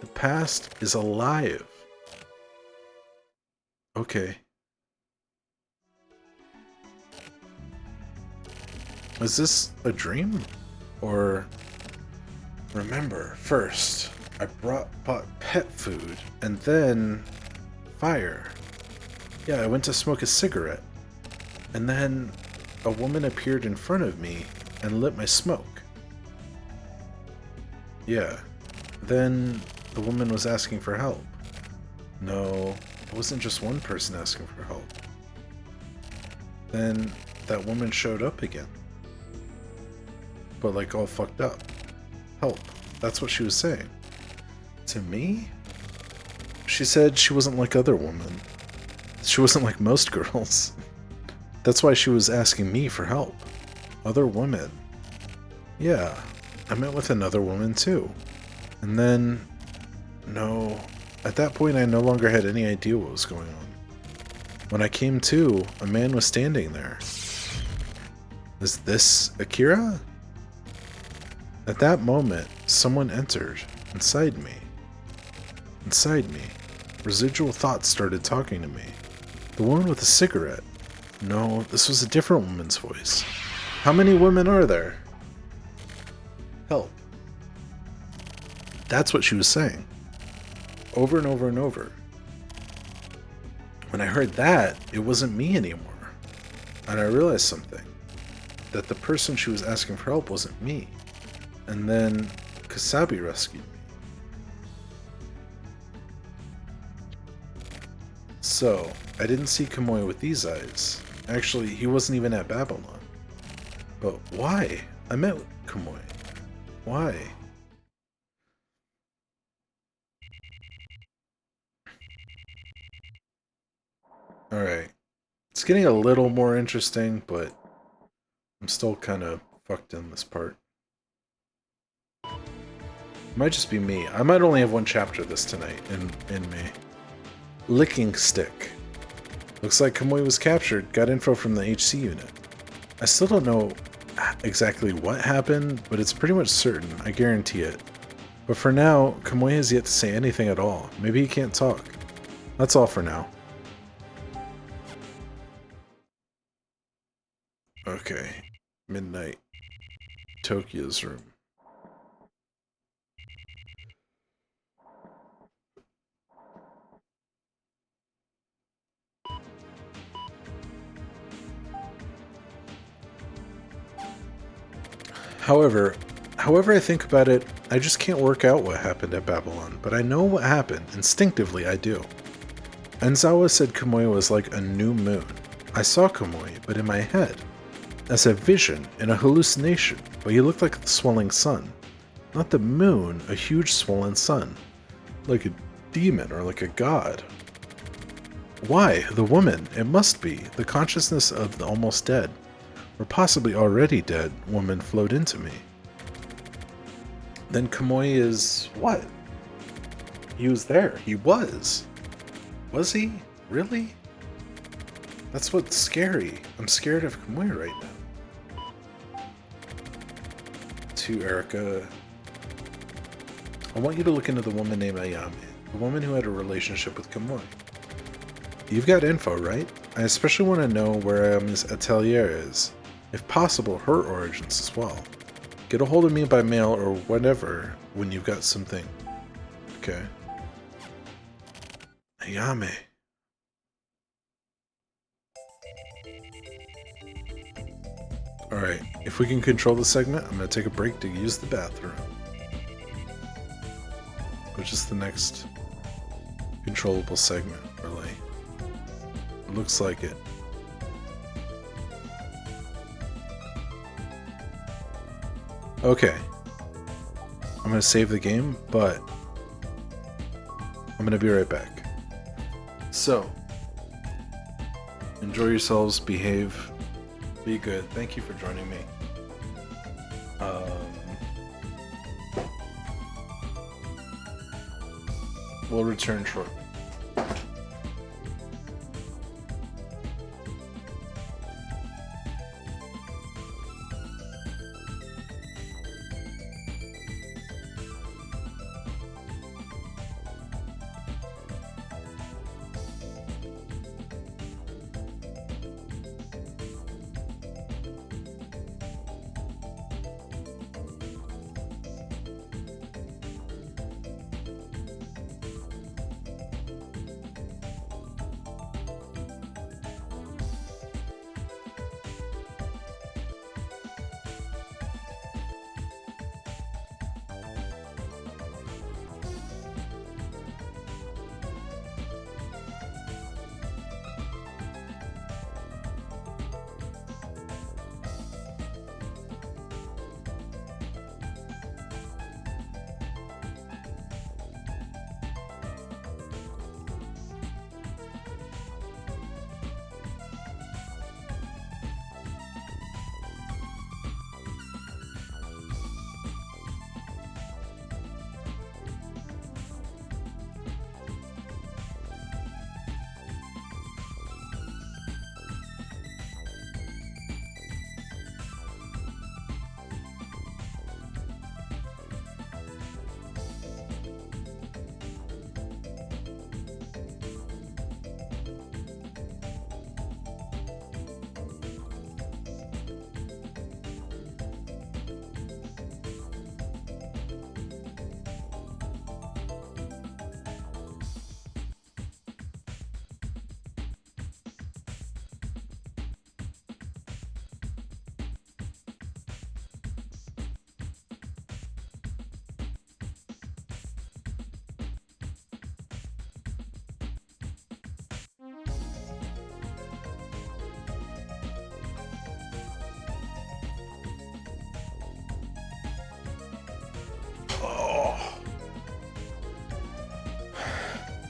The past is alive. Okay. Is this a dream? Or... Remember, first, I bought pet food, and then... fire. Yeah, I went to smoke a cigarette. And then a woman appeared in front of me and lit my smoke. Yeah. Then the woman was asking for help. No, it wasn't just one person asking for help. Then that woman showed up again. But like all fucked up. Help. That's what she was saying. To me? She said she wasn't like other women. She wasn't like most girls. That's why she was asking me for help. Other women. Yeah, I met with another woman too. And then... No. At that point I no longer had any idea what was going on. When I came to, a man was standing there. Is this Akira? At that moment, someone entered inside me. Inside me. Residual thoughts started talking to me. The woman with the cigarette. No, this was a different woman's voice. How many women are there? Help. That's what she was saying. Over and over and over. When I heard that, it wasn't me anymore. And I realized something. That the person she was asking for help wasn't me. And then Kasabi rescued me. So, I didn't see Kamui with these eyes. Actually, he wasn't even at Babylon. But why? I met Kamui. Why? Alright. It's getting a little more interesting, but I'm still kind of fucked in this part. It might just be me. I might only have one chapter this tonight in me. Licking Stick. Looks like Kamui was captured, got info from the HC unit. I still don't know exactly what happened, but it's pretty much certain, I guarantee it. But for now, Kamui has yet to say anything at all. Maybe he can't talk. That's all for now. Okay. Midnight. Tokyo's room. However I think about it, I just can't work out what happened at Babylon, but I know what happened. Instinctively, I do. Enzawa said Kamui was like a new moon. I saw Kamui, but in my head. As a vision, in a hallucination, but he looked like the swelling sun. Not the moon, a huge swollen sun. Like a demon or like a god. Why? The woman. It must be. The consciousness of the almost dead, or possibly already dead, woman flowed into me. Then Kamui is... what? He was there. He was. Was he? Really? That's what's scary. I'm scared of Kamui right now. To Erica. I want you to look into the woman named Ayame, the woman who had a relationship with Kamui. You've got info, right? I especially want to know where Ayame's atelier is. If possible, her origins as well. Get a hold of me by mail or whatever when you've got something. Okay. Ayame. Alright, if we can control the segment, I'm going to take a break to use the bathroom. Which is the next controllable segment, really. It looks like it. Okay. I'm going to save the game, but I'm going to be right back. So, enjoy yourselves, behave, be good. Thank you for joining me. We'll return shortly.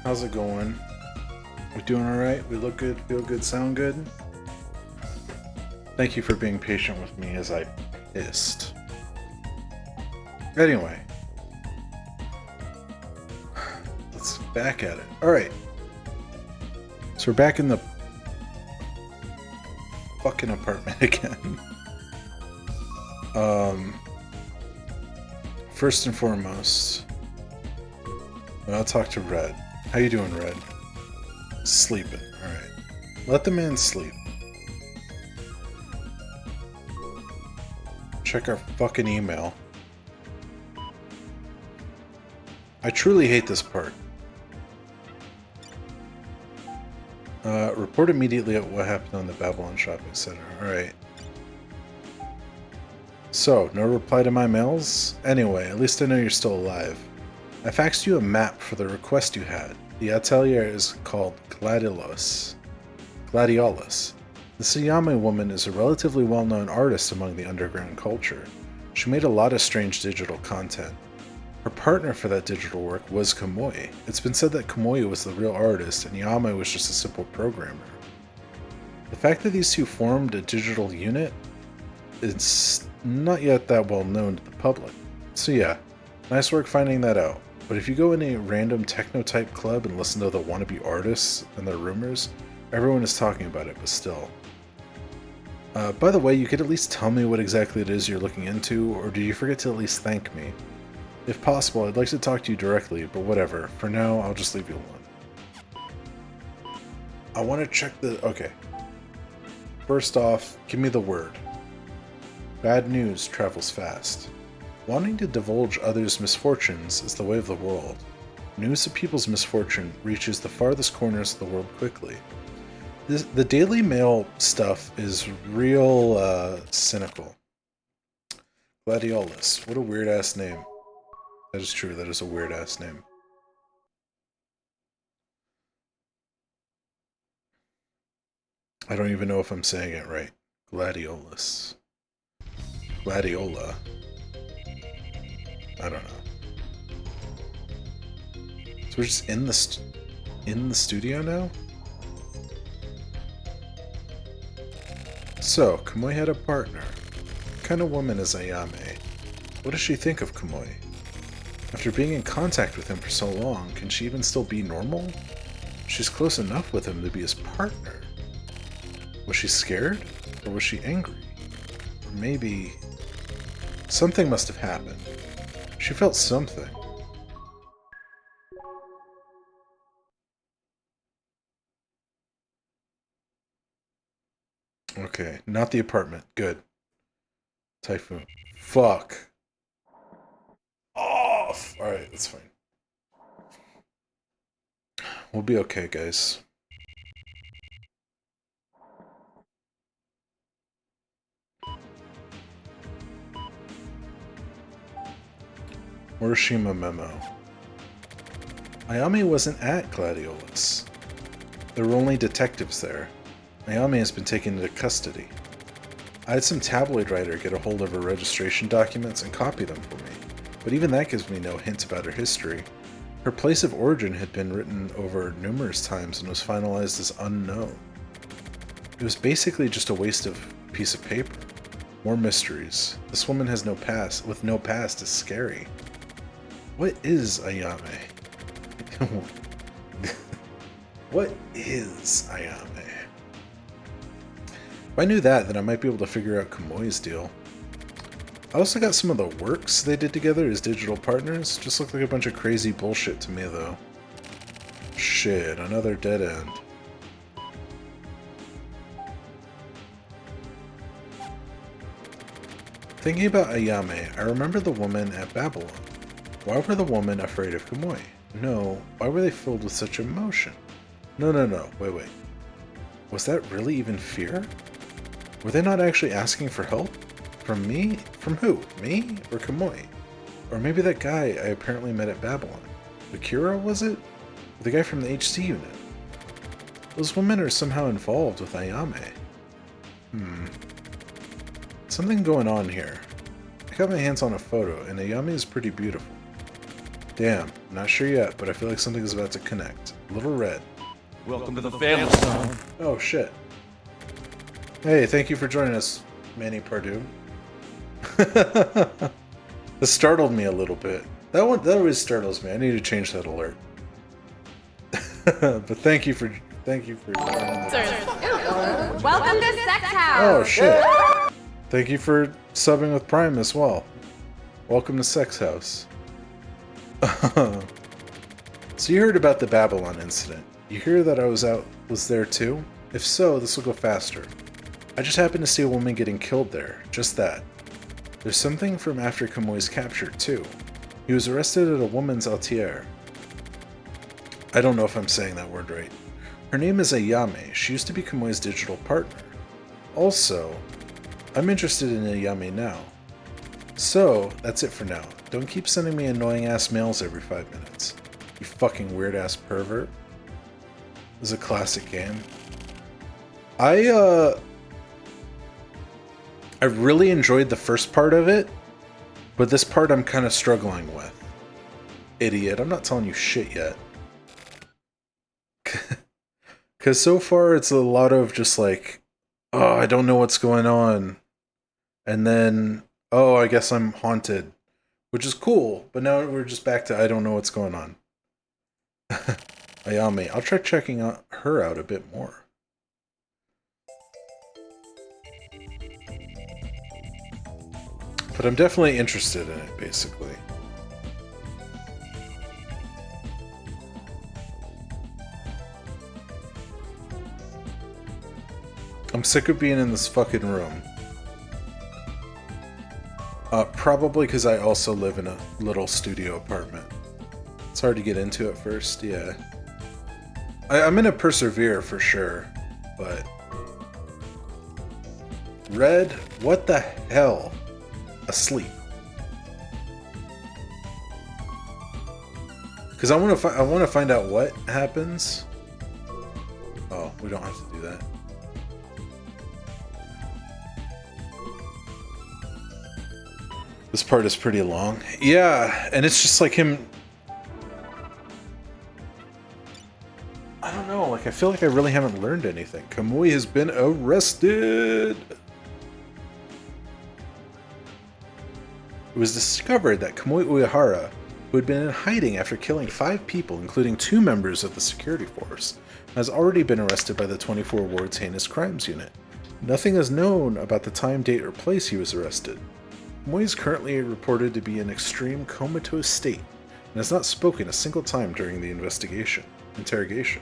How's it going? We doing alright? We look good, feel good, sound good? Thank you for being patient with me as I pissed. Anyway. Let's back at it. Alright. So we're back in the fucking apartment again. First and foremost, I'll talk to Red. How you doing, Red? Sleeping. Alright. Let the man sleep. Check our fucking email. I truly hate this part. Report immediately at what happened on the Babylon Shopping Center. Alright. So, no reply to my mails? Anyway, at least I know you're still alive. I faxed you a map for the request you had. The atelier is called Gladiolus. The Sayame woman is a relatively well-known artist among the underground culture. She made a lot of strange digital content. Her partner for that digital work was Kamui. It's been said that Kamui was the real artist and Yame was just a simple programmer. The fact that these two formed a digital unit is not yet that well known to the public. So yeah, nice work finding that out. But if you go in a random techno-type club and listen to the wannabe artists and their rumors, everyone is talking about it, but still. By the way, you could at least tell me what exactly it is you're looking into, or do you forget to at least thank me? If possible, I'd like to talk to you directly, but whatever. For now, I'll just leave you alone. I want to check the... Okay. First off, give me the word. Bad news travels fast. Wanting to divulge others' misfortunes is the way of the world. News of people's misfortune reaches the farthest corners of the world quickly. The Daily Mail stuff is real cynical. Gladiolus. What a weird-ass name. That is true, that is a weird-ass name. I don't even know if I'm saying it right. Gladiolus. Gladiola. I don't know. So we're just in the studio now? So, Kamui had a partner. What kind of woman is Ayame? What does she think of Kamui? After being in contact with him for so long, can she even still be normal? She's close enough with him to be his partner. Was she scared? Or was she angry? Or maybe... something must have happened. She felt something. Okay, not the apartment. Good. Typhoon. Fuck. Off! Alright, that's fine. We'll be okay, guys. Morishima memo. Ayame wasn't at Gladiolus. There were only detectives there. Ayame has been taken into custody. I had some tabloid writer get a hold of her registration documents and copy them for me, but even that gives me no hint about her history. Her place of origin had been written over numerous times and was finalized as unknown. It was basically just a waste of a piece of paper. More mysteries. This woman has no past. With no past is scary. What is Ayame? What is Ayame? If I knew that, then I might be able to figure out Kamui's deal. I also got some of the works they did together as digital partners. Just looked like a bunch of crazy bullshit to me, though. Shit, another dead end. Thinking about Ayame, I remember the woman at Babylon. Why were the women afraid of Kamui? No, why were they filled with such emotion? No, wait. Was that really even fear? Were they not actually asking for help? From me? From who? Me? Or Kamui? Or maybe that guy I apparently met at Babylon. Akira, was it? Or the guy from the HC unit? Those women are somehow involved with Ayame. Something going on here. I got my hands on a photo, and Ayame is pretty beautiful. Damn, not sure yet, but I feel like something is about to connect. A little red. Welcome to the family, son. Oh, shit. Hey, thank you for joining us, Manny Pardue. This startled me a little bit. That always startles me. I need to change that alert. But thank you for joining us. Welcome to Sex House! Oh, shit. Thank you for subbing with Prime as well. Welcome to Sex House. So you heard about the Babylon incident. You hear that I was there too? If so, this will go faster. I just happened to see a woman getting killed there. Just that. There's something from after Kamui's capture too. He was arrested at a woman's atelier. I don't know if I'm saying that word right. Her name is Ayame. She used to be Kamui's digital partner. Also, I'm interested in Ayame now. So, that's it for now. Don't keep sending me annoying-ass mails every 5 minutes. You fucking weird-ass pervert. This is a classic game. I really enjoyed the first part of it, but this part I'm kind of struggling with. Idiot, I'm not telling you shit yet. Because so far it's a lot of just like, oh, I don't know what's going on. And then, oh, I guess I'm haunted. which is cool, but now we're just back to I don't know what's going on. Ayame, I'll try checking her out a bit more. But I'm definitely interested in it, basically. I'm sick of being in this fucking room. Probably because I also live in a little studio apartment. It's hard to get into at first, yeah. I'm gonna persevere for sure, but... Red, what the hell? Asleep. Because I want to find out what happens. Oh, we don't have to do that. This part is pretty long. Yeah, and it's just like him... I don't know, like I feel like I really haven't learned anything. Kamui has been arrested! It was discovered that Kamui Uehara, who had been in hiding after killing 5 people, including 2 members of the security force, has already been arrested by the 24 Ward's Heinous Crimes Unit. Nothing is known about the time, date, or place he was arrested. Kamui is currently reported to be in extreme comatose state, and has not spoken a single time during the interrogation.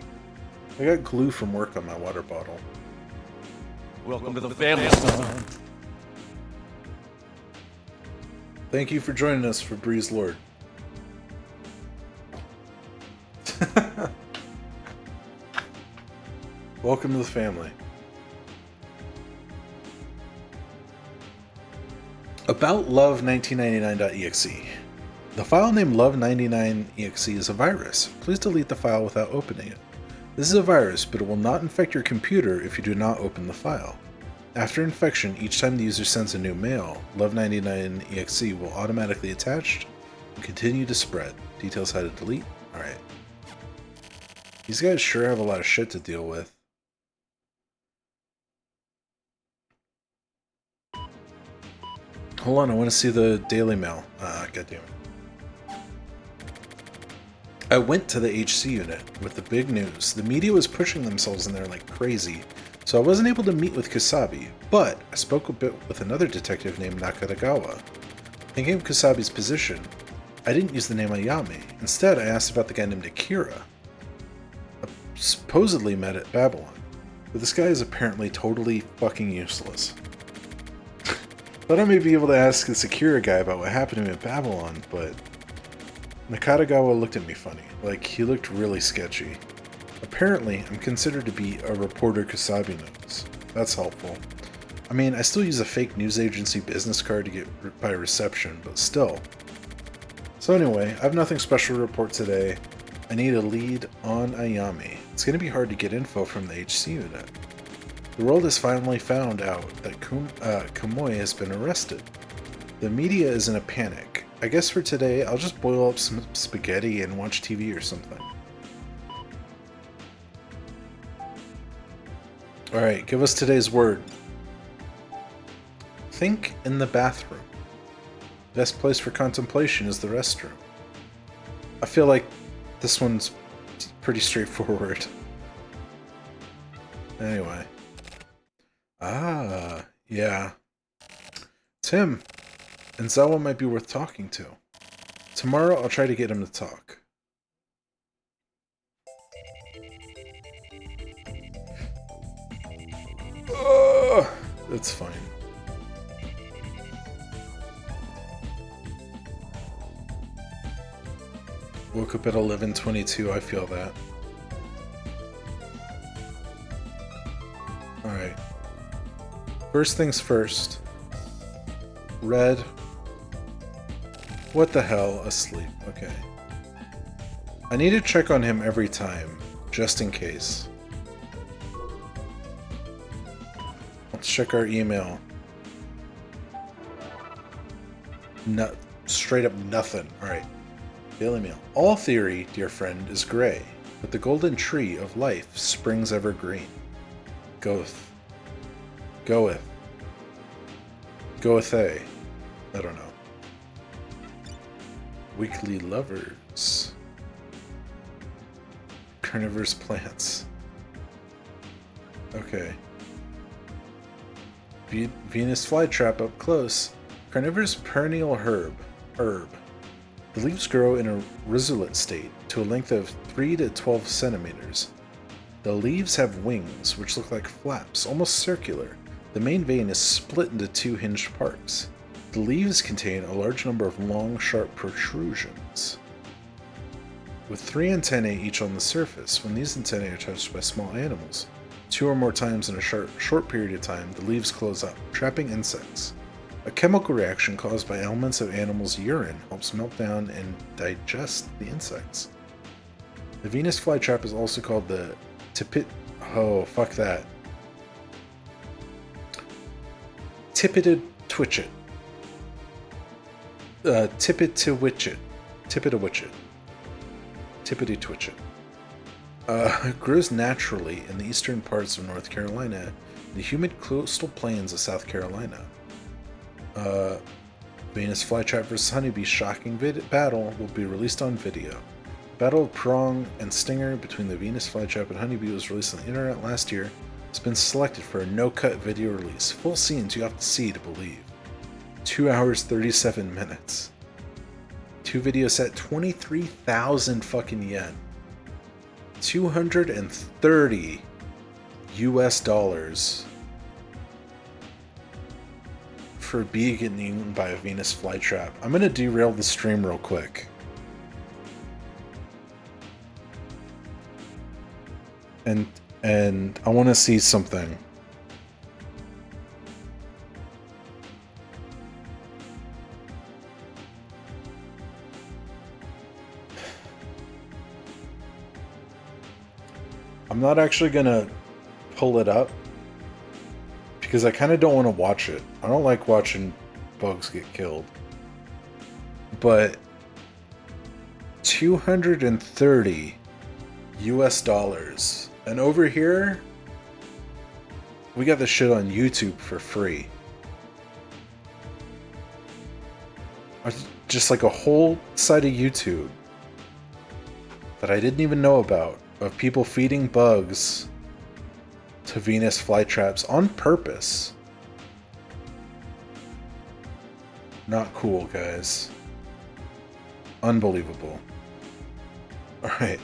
I got glue from work on my water bottle. Welcome to the family, son. Thank you for joining us for Breeze Lord. Welcome to the family. About love1999.exe. The file named love99.exe is a virus. Please delete the file without opening it. This is a virus, but it will not infect your computer if you do not open the file. After infection, each time the user sends a new mail, love99.exe will automatically attach and continue to spread. Details how to delete? Alright. These guys sure have a lot of shit to deal with. Hold on, I want to see the Daily Mail. Goddammit. I went to the HC unit with the big news. The media was pushing themselves in there like crazy, so I wasn't able to meet with Kusabi, but I spoke a bit with another detective named Nakatagawa. Thinking of Kusabi's position, I didn't use the name Ayame. Instead, I asked about the guy named Akira. I supposedly met at Babylon, but this guy is apparently totally fucking useless. Thought I may be able to ask this Akira guy about what happened to him at Babylon, but Nakatagawa looked at me funny, like he looked really sketchy. Apparently, I'm considered to be a reporter Kusabi knows. That's helpful. I mean, I still use a fake news agency business card to get by reception, but still. So anyway, I have nothing special to report today. I need a lead on Ayame. It's going to be hard to get info from the HC unit. The world has finally found out that Kamui has been arrested. The media is in a panic. I guess for today, I'll just boil up some spaghetti and watch TV or something. Alright, give us today's word. Think in the bathroom. Best place for contemplation is the restroom. I feel like this one's pretty straightforward. Anyway. Ah, yeah. Tim. And Zawa might be worth talking to. Tomorrow I'll try to get him to talk. That's fine. Woke up at 11:22, I feel that. Alright. First things first. Red. What the hell? Asleep. Okay. I need to check on him every time, just in case. Let's check our email. No, straight up nothing. Alright. Daily Mail. All theory, dear friend, is gray, but the golden tree of life springs ever green. Goeth. Goeth. Goeth A. I don't know. Weekly lovers. Carnivorous plants. Okay. Venus flytrap up close. Carnivorous perennial herb. The leaves grow in a rhizoid state to a length of 3 to 12 centimeters. The leaves have wings, which look like flaps, almost circular. The main vein is split into 2 hinged parts. The leaves contain a large number of long, sharp protrusions, with 3 antennae each on the surface. When these antennae are touched by small animals, 2 or more times in a short period of time, the leaves close up, trapping insects. A chemical reaction caused by elements of animals' urine helps melt down and digest the insects. The Venus flytrap is also called the Tipitawitchet. Grows naturally in the eastern parts of North Carolina and the humid coastal plains of South Carolina. Venus flytrap vs. honeybee shocking battle will be released on video. Battle of Prong and Stinger between the Venus flytrap and honeybee was released on the internet last year. It's been selected for a no-cut video release. Full scenes you have to see to believe. 2 hours 37 minutes. 2 videos set 23,000 fucking yen. 230 US dollars for a bee getting eaten by a Venus flytrap. I'm gonna derail the stream real quick. And I want to see something. I'm not actually gonna pull it up because I kind of don't want to watch it. I don't like watching bugs get killed. But 230 US dollars. And over here, we got this shit on YouTube for free. Just like a whole site of YouTube that I didn't even know about, of people feeding bugs to Venus flytraps on purpose. Not cool, guys. Unbelievable. Alright.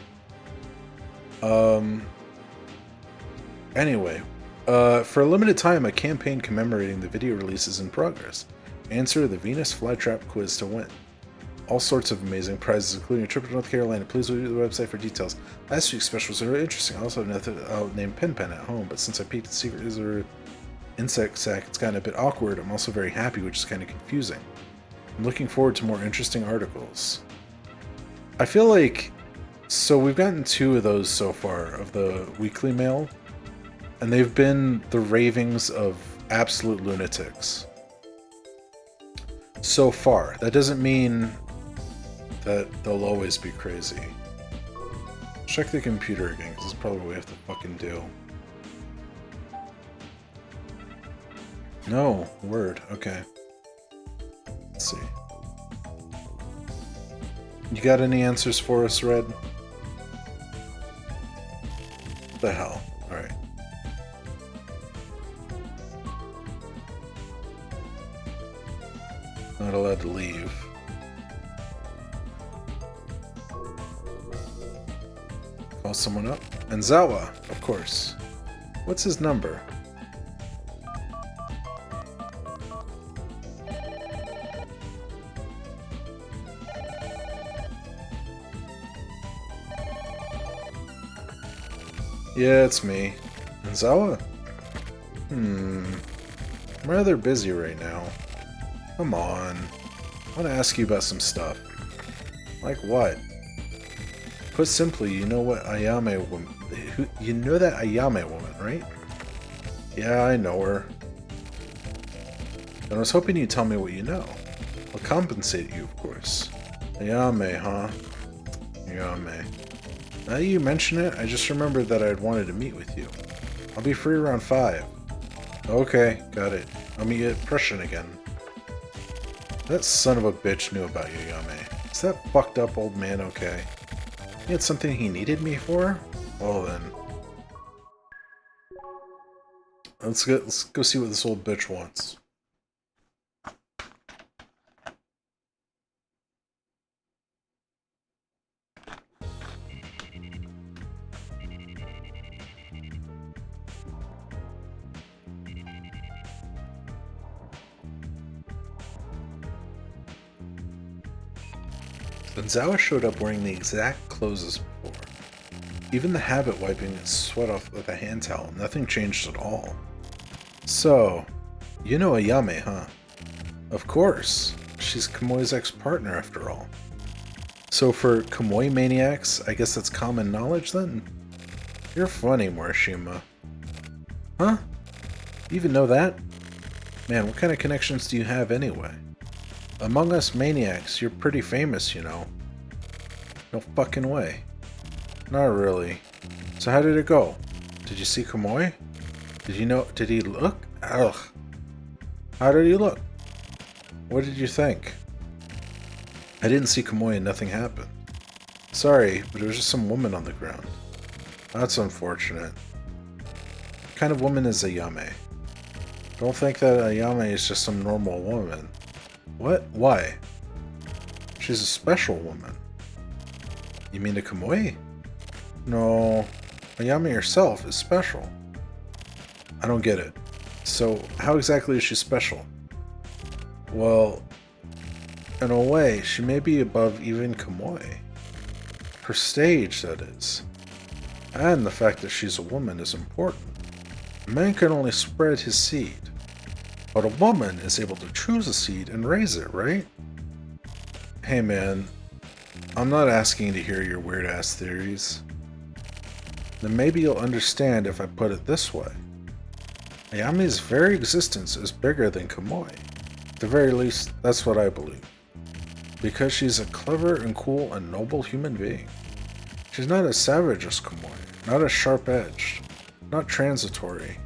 Anyway, for a limited time, a campaign commemorating the video release is in progress. Answer the Venus flytrap quiz to win. All sorts of amazing prizes, including a trip to North Carolina. Please visit the website for details. Last week's special was really interesting. I also have another named Pen at home, but since I peeked the secret is a insect sack, it's gotten a bit awkward. I'm also very happy, which is kind of confusing. I'm looking forward to more interesting articles. I feel like... So we've gotten 2 of those so far, of the weekly mail, and they've been the ravings of absolute lunatics. So far. That doesn't mean that they'll always be crazy. Check the computer again, because this is probably what we have to fucking do. No, word, okay. Let's see. You got any answers for us, Red? What the hell? Alright. Not allowed to leave. Call someone up. And Zawa, of course. What's his number? Yeah, it's me. And Zawa? I'm rather busy right now. Come on. I want to ask you about some stuff. Like what? Put simply, you know what Ayame woman... You know that Ayame woman, right? Yeah, I know her. And I was hoping you'd tell me what you know. I'll compensate you, of course. Ayame, huh? Ayame. Now that you mention it, I just remembered that I'd wanted to meet with you. I'll be free around 5. Okay, got it. I'll meet you at Prussian again. That son of a bitch knew about you, Yame. Is that fucked up old man okay? He had something he needed me for? Well then. Let's go see what this old bitch wants. Gonzawa showed up wearing the exact clothes as before. Even the habit wiping his sweat off with a hand towel, nothing changed at all. So, you know Ayame, huh? Of course. She's Kamoi's ex-partner after all. So for Kamoi maniacs, I guess that's common knowledge then? You're funny, Morishima. Huh? You even know that? Man, what kind of connections do you have anyway? Among us maniacs, you're pretty famous, you know. No fucking way. Not really. So how did it go? Did you see Kamoi? Did he look? Ugh. How did he look? What did you think? I didn't see Kamoi and nothing happened. Sorry, but it was just some woman on the ground. That's unfortunate. What kind of woman is Ayame? Don't think that Ayame is just some normal woman. What? Why? She's a special woman. You mean to Kamoi? No, Ayame herself is special. I don't get it. So, how exactly is she special? Well, in a way, she may be above even Kamoi. Her stage, that is. And the fact that she's a woman is important. A man can only spread his seed. But a woman is able to choose a seed and raise it, right? Hey man, I'm not asking to hear your weird-ass theories. Then maybe you'll understand if I put it this way. Ayame's very existence is bigger than Kamoi. At the very least, that's what I believe. Because she's a clever and cool and noble human being. She's not as savage as Kamoi, not as sharp-edged, not transitory.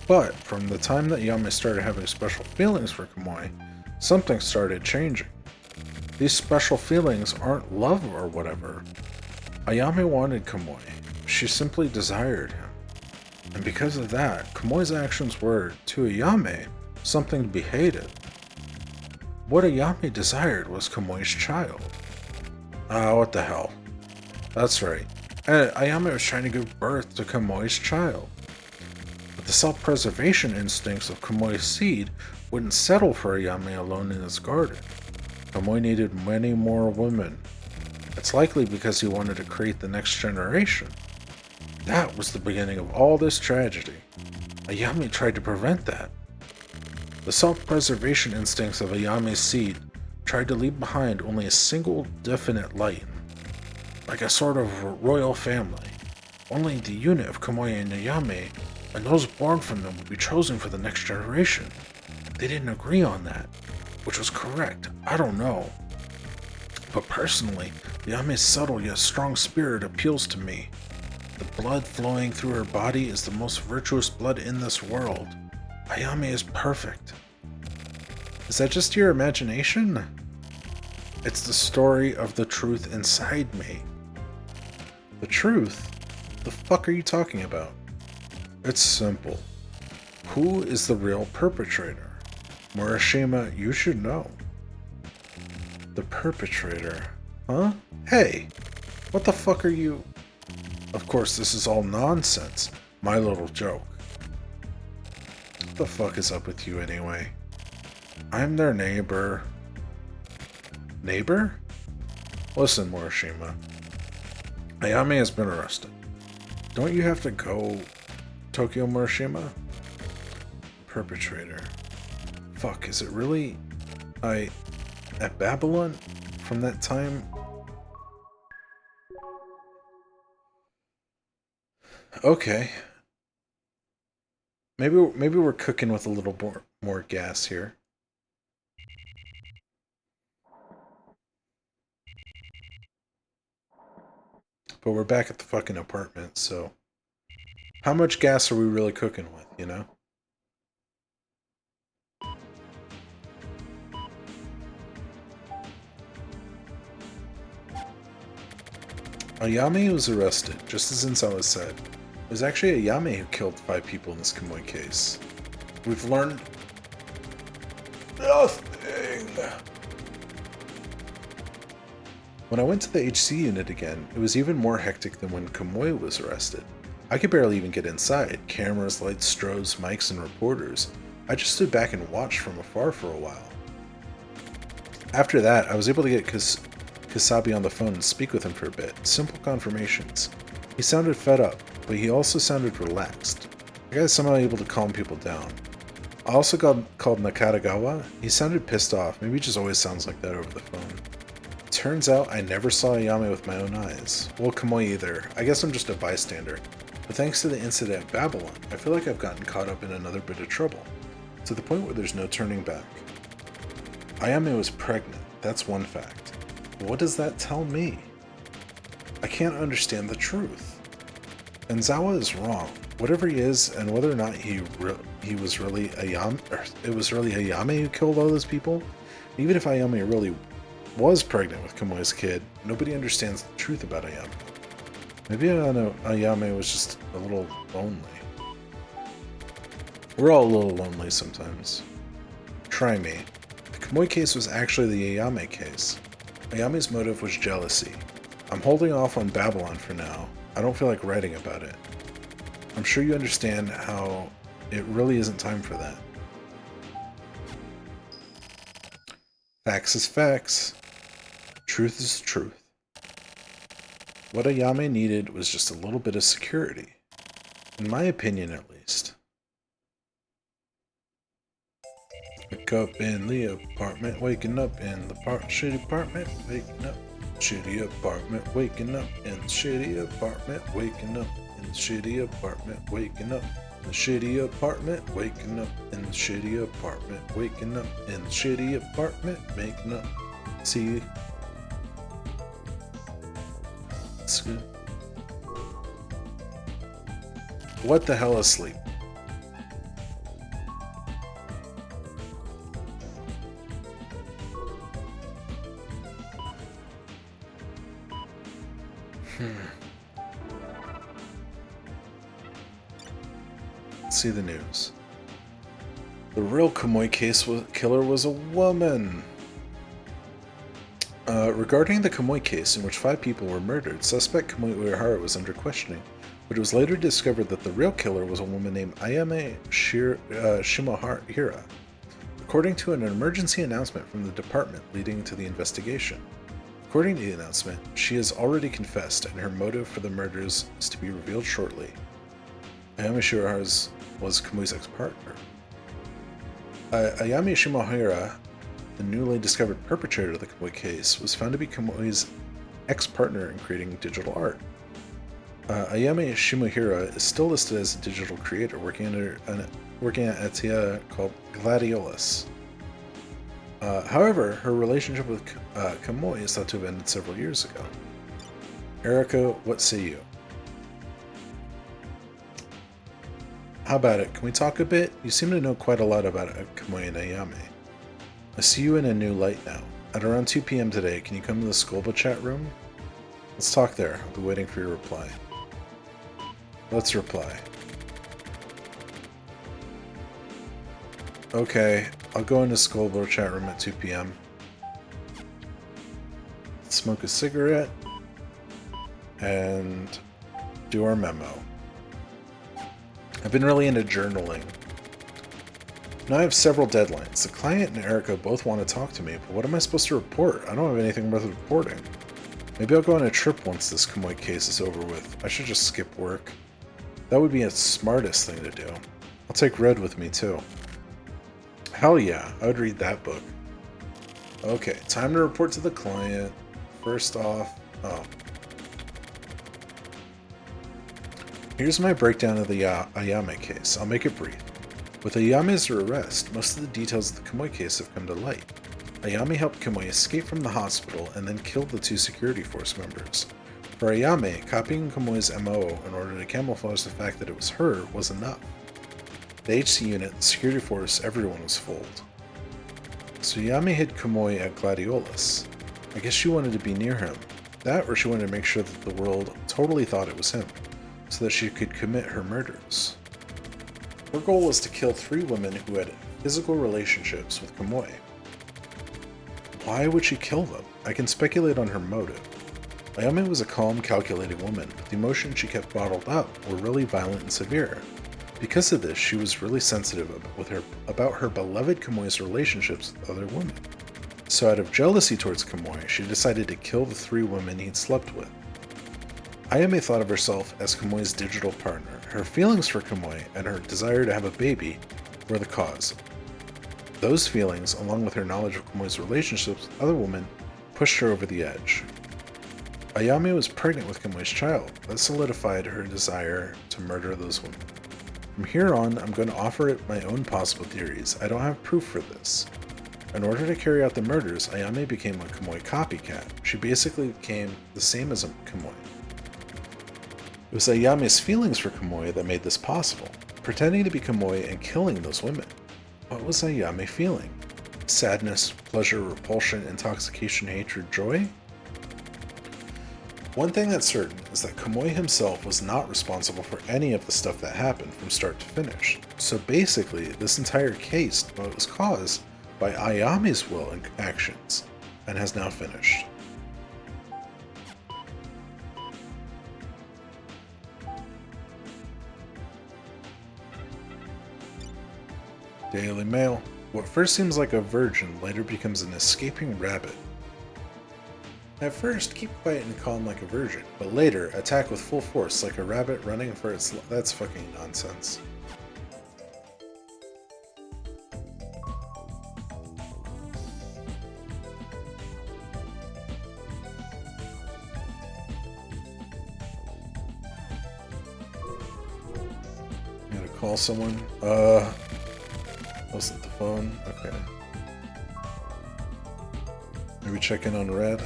But from the time that Ayame started having special feelings for Kamoi, something started changing. These special feelings aren't love or whatever. Ayame wanted Kamoi. She simply desired him. And because of that, Kamoi's actions were, to Ayame, something to be hated. What Ayame desired was Kamoi's child. What the hell. That's right. Ayame was trying to give birth to Kamoi's child. But the self-preservation instincts of Kamoi's seed wouldn't settle for Ayame alone in his garden. Kamoi needed many more women. It's likely because he wanted to create the next generation. That was the beginning of all this tragedy. Ayame tried to prevent that. The self-preservation instincts of Ayame's seed tried to leave behind only a single definite line. Like a sort of royal family. Only the unit of Kamoi and Ayame and those born from them would be chosen for the next generation. They didn't agree on that, which was correct. I don't know. But personally, Ayame's subtle yet strong spirit appeals to me. The blood flowing through her body is the most virtuous blood in this world. Ayame is perfect. Is that just your imagination? It's the story of the truth inside me. The truth? The fuck are you talking about? It's simple. Who is the real perpetrator? Morishima, you should know. The perpetrator? Huh? Hey! What the fuck are you... Of course, this is all nonsense. My little joke. What the fuck is up with you anyway? I'm their neighbor. Neighbor? Listen, Morishima. Ayame has been arrested. Don't you have to go, Tokyo Morishima? Perpetrator. Fuck, is it really... at Babylon? From that time? Okay. Maybe we're cooking with a little more gas here. But we're back at the fucking apartment, so... How much gas are we really cooking with, you know? Ayame was arrested, just as Insawa said. It was actually Ayame who killed 5 people in this Kamui case. We've learned nothing. When I went to the HC unit again, it was even more hectic than when Kamui was arrested. I could barely even get inside. Cameras, lights, strobes, mics, and reporters. I just stood back and watched from afar for a while. After that, I was able to get Kasabi on the phone and speak with him for a bit. Simple confirmations. He sounded fed up, but he also sounded relaxed. The guy's somehow able to calm people down. I also called Nakatagawa. He sounded pissed off. Maybe he just always sounds like that over the phone. Turns out I never saw Ayame with my own eyes. Well, Kamui either. I guess I'm just a bystander. But thanks to the incident at Babylon, I feel like I've gotten caught up in another bit of trouble. To the point where there's no turning back. Ayame was pregnant. That's one fact. But what does that tell me? I can't understand the truth. And Zawa is wrong. Whatever he is, and whether or not he was really Ayame, or it was really Ayame who killed all those people, even if Ayame really was pregnant with Kamui's kid, nobody understands the truth about Ayame. Maybe Ayame was just a little lonely. We're all a little lonely sometimes. Try me. The Kamui case was actually the Ayame case. Ayame's motive was jealousy. I'm holding off on Babylon for now. I don't feel like writing about it. I'm sure you understand how it really isn't time for that. Facts is facts. Truth is truth. What Ayame needed was just a little bit of security. In my opinion, at least. Wake up in the apartment, waking up in the shitty apartment, waking up. Shitty apartment, waking up in the shitty apartment, waking up in the shitty apartment, waking up in the shitty apartment, waking up in the shitty apartment, waking up in the shitty apartment, making up. See, it's good. What the hell is sleep? Let's see the news. The real Kamui case killer was a woman. Regarding the Kamui case in which 5 people were murdered, suspect Kamui Uehara was under questioning, but it was later discovered that the real killer was a woman named Ayame Shimohira, according to an emergency announcement from the department leading to the investigation. According to the announcement, she has already confessed, and her motive for the murders is to be revealed shortly. Ayame Shimohira was Kamui's ex-partner. Ayame Shimohira, the newly discovered perpetrator of the Kamui case, was found to be Kamui's ex-partner in creating digital art. Ayame Shimohira is still listed as a digital creator, working at Atia called Gladiolus. However, her relationship with Kamui is thought to have ended several years ago. Erica, what say you? How about it? Can we talk a bit? You seem to know quite a lot about Kamui and Ayame. I see you in a new light now. At around 2 p.m. today, can you come to the Skolba chat room? Let's talk there. I'll be waiting for your reply. Let's reply. Okay, I'll go into Skolba chat room at 2 p.m. Smoke a cigarette and do our memo. I've been really into journaling. Now I have several deadlines. The client and Erica both want to talk to me, but what am I supposed to report? I don't have anything worth reporting. Maybe I'll go on a trip once this Kamui case is over with. I should just skip work. That would be the smartest thing to do. I'll take Red with me too. Hell yeah, I would read that book. Okay, time to report to the client. First off, here's my breakdown of the Ayame case. I'll make it brief. With Ayame's arrest, most of the details of the Kamui case have come to light. Ayame helped Kamui escape from the hospital and then killed the 2 security force members. For Ayame, copying Kamui's MO in order to camouflage the fact that it was her was enough. The HC unit, the security force, everyone was fooled. So Ayame hid Kamui at Gladiolus. I guess she wanted to be near him. That, or she wanted to make sure that the world totally thought it was him, so that she could commit her murders. Her goal was to kill 3 women who had physical relationships with Kamui. Why would she kill them? I can speculate on her motive. Ayame was a calm, calculating woman, but the emotions she kept bottled up were really violent and severe. Because of this, she was really sensitive about her beloved Kamui's relationships with other women. So out of jealousy towards Kamui, she decided to kill the 3 women he'd slept with. Ayame thought of herself as Kamui's digital partner. Her feelings for Kamui and her desire to have a baby were the cause. Those feelings, along with her knowledge of Kamui's relationships with other women, pushed her over the edge. Ayame was pregnant with Kamui's child. That solidified her desire to murder those women. From here on, I'm going to offer it my own possible theories. I don't have proof for this. In order to carry out the murders, Ayame became a Kamui copycat. She basically became the same as a Kamui. It was Ayame's feelings for Kamui that made this possible, pretending to be Kamui and killing those women. What was Ayame feeling? Sadness, pleasure, repulsion, intoxication, hatred, joy? One thing that's certain is that Kamui himself was not responsible for any of the stuff that happened from start to finish. So basically, this entire case was caused by Ayame's will and actions, and has now finished. Daily Mail. What first seems like a virgin later becomes an escaping rabbit. At first, keep quiet and calm like a virgin, but later, attack with full force like a rabbit running for its that's fucking nonsense. Gotta call someone. Wasn't the phone? Okay. Maybe check in on Red.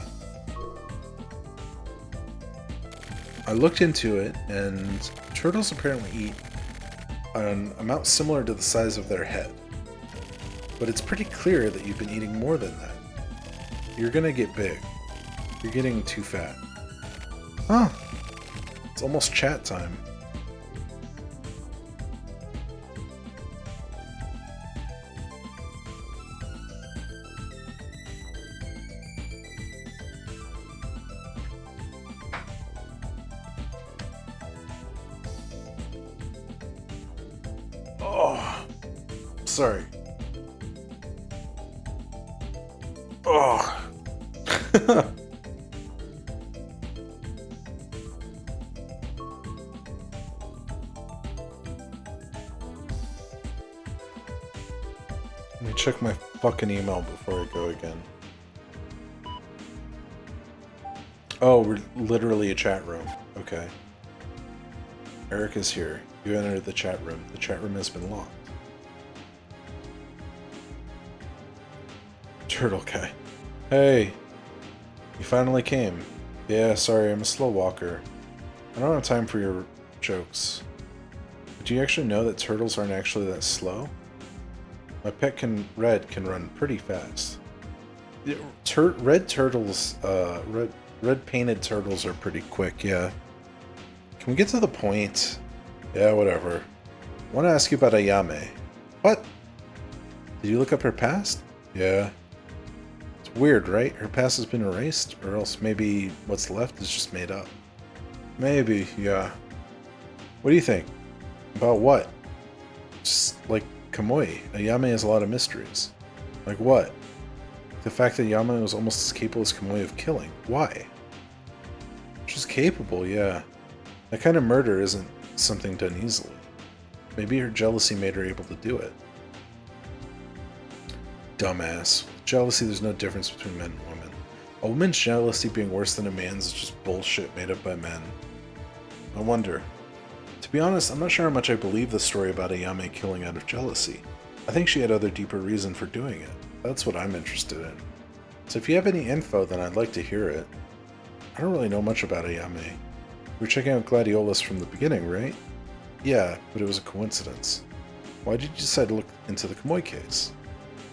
I looked into it, and turtles apparently eat an amount similar to the size of their head. But it's pretty clear that you've been eating more than that. You're gonna get big. You're getting too fat. Huh. It's almost chat time. Oh, sorry. Oh. Let me check my fucking email before I go again. Oh, we're literally a chat room. Okay. Eric is here. You entered the chat room. The chat room has been locked. Turtle guy. Hey. You finally came. Yeah, sorry, I'm a slow walker. I don't have time for your jokes. But do you actually know that turtles aren't actually that slow? My pet Red can run pretty fast. Red turtles, red painted turtles are pretty quick, yeah. Can we get to the point? Yeah, whatever. I want to ask you about Ayame. What? Did you look up her past? Yeah. It's weird, right? Her past has been erased, or else maybe what's left is just made up. Maybe, yeah. What do you think? About what? Just like Kamui. Ayame has a lot of mysteries. Like what? The fact that Ayame was almost as capable as Kamui of killing. Why? She's capable, yeah. That kind of murder isn't something done easily. Maybe her jealousy made her able to do it. Dumbass. With jealousy, there's no difference between men and women. A woman's jealousy being worse than a man's is just bullshit made up by men. I wonder. To be honest, I'm not sure how much I believe the story about Ayame killing out of jealousy. I think she had other deeper reason for doing it. That's what I'm interested in. So if you have any info, then I'd like to hear it. I don't really know much about Ayame. We were checking out Gladiolus from the beginning, right? Yeah, but it was a coincidence. Why did you decide to look into the Kamui case?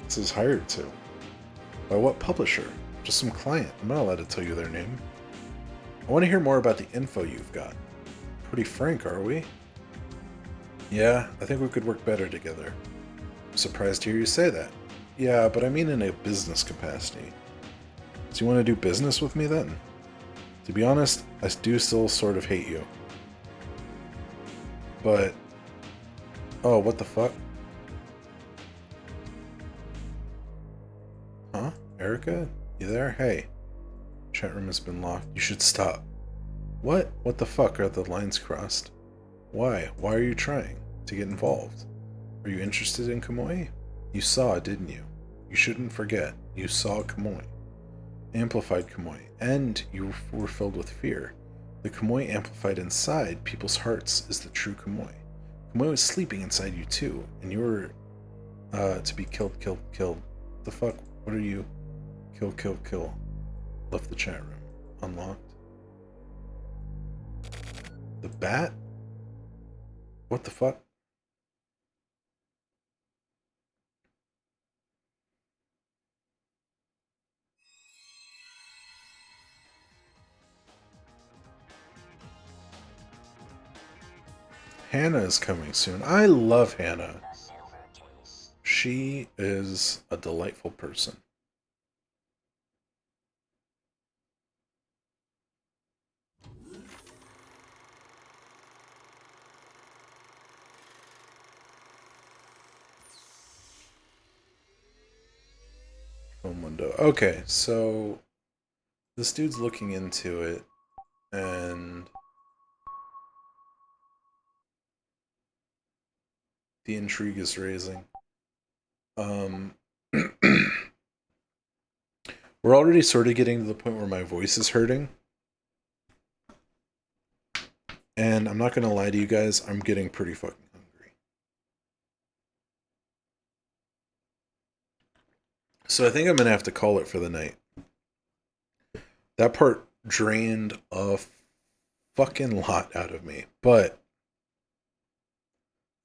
This is hired to. By what publisher? Just some client. I'm not allowed to tell you their name. I want to hear more about the info you've got. Pretty frank, are we? Yeah, I think we could work better together. I'm surprised to hear you say that. Yeah, but I mean in a business capacity. So you want to do business with me then? To be honest, I do still sort of hate you. But... Oh, what the fuck? Huh? Erica? You there? Hey. Chat room has been locked. You should stop. What? What the fuck are the lines crossed? Why? Why are you trying to get involved? Are you interested in Kamui? You saw, didn't you? You shouldn't forget. You saw Kamui. Amplified Kamui. And you were filled with fear. The Kamui amplified inside people's hearts is the true Kamui. Kamui was sleeping inside you too, and you were to be killed, killed, killed. The fuck? What are you? Kill, kill, kill. Left the chat room. Unlocked. The bat? What the fuck? Hannah is coming soon. I love Hannah. She is a delightful person. Phone window. Okay, so this dude's looking into it, and the intrigue is raising. We're already sort of getting to the point where my voice is hurting. And I'm not going to lie to you guys, I'm getting pretty fucking hungry. So I think I'm going to have to call it for the night. That part drained a fucking lot out of me. But,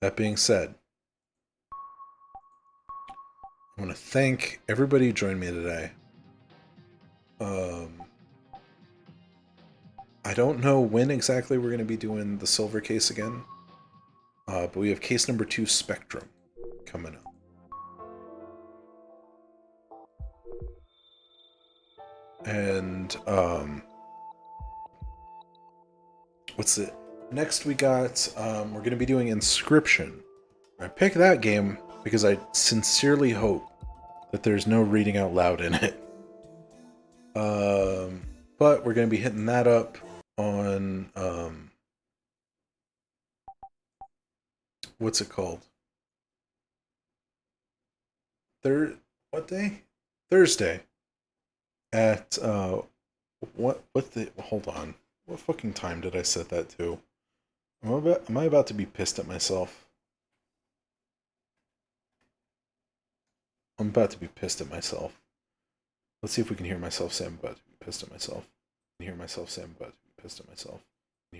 that being said, I want to thank everybody who joined me today. I don't know when exactly we're going to be doing the silver case again. But we have case number 2, Spectrum, coming up. And, what's it? Next we got, we're going to be doing Inscription. I picked that game because I sincerely hope that there's no reading out loud in it. But we're going to be hitting that up on, what's it called? What day? Thursday. At, hold on. What fucking time did I set that to? Am I about to be pissed at myself? I'm about to be pissed at myself. Let's see if we can hear myself say I'm about to be pissed at myself. I can hear myself say I'm about to be pissed at myself.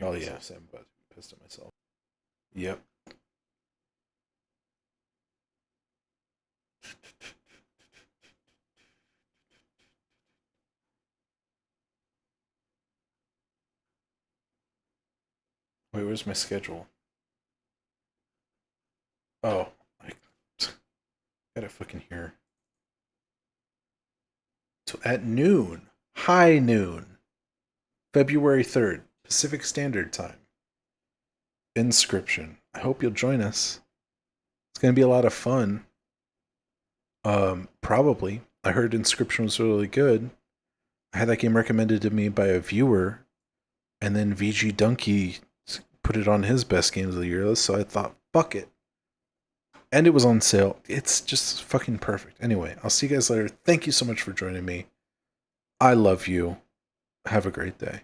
Oh yeah, say I'm about to be pissed at myself. Yep. Wait, where's my schedule? Oh, I gotta fucking hear. So at noon, high noon, February 3rd, Pacific Standard Time. Inscription. I hope you'll join us. It's gonna be a lot of fun. Probably. I heard Inscription was really good. I had that game recommended to me by a viewer, and then VG Donkey put it on his best games of the year list, so I thought, fuck it. And it was on sale. It's just fucking perfect. Anyway, I'll see you guys later. Thank you so much for joining me. I love you. Have a great day.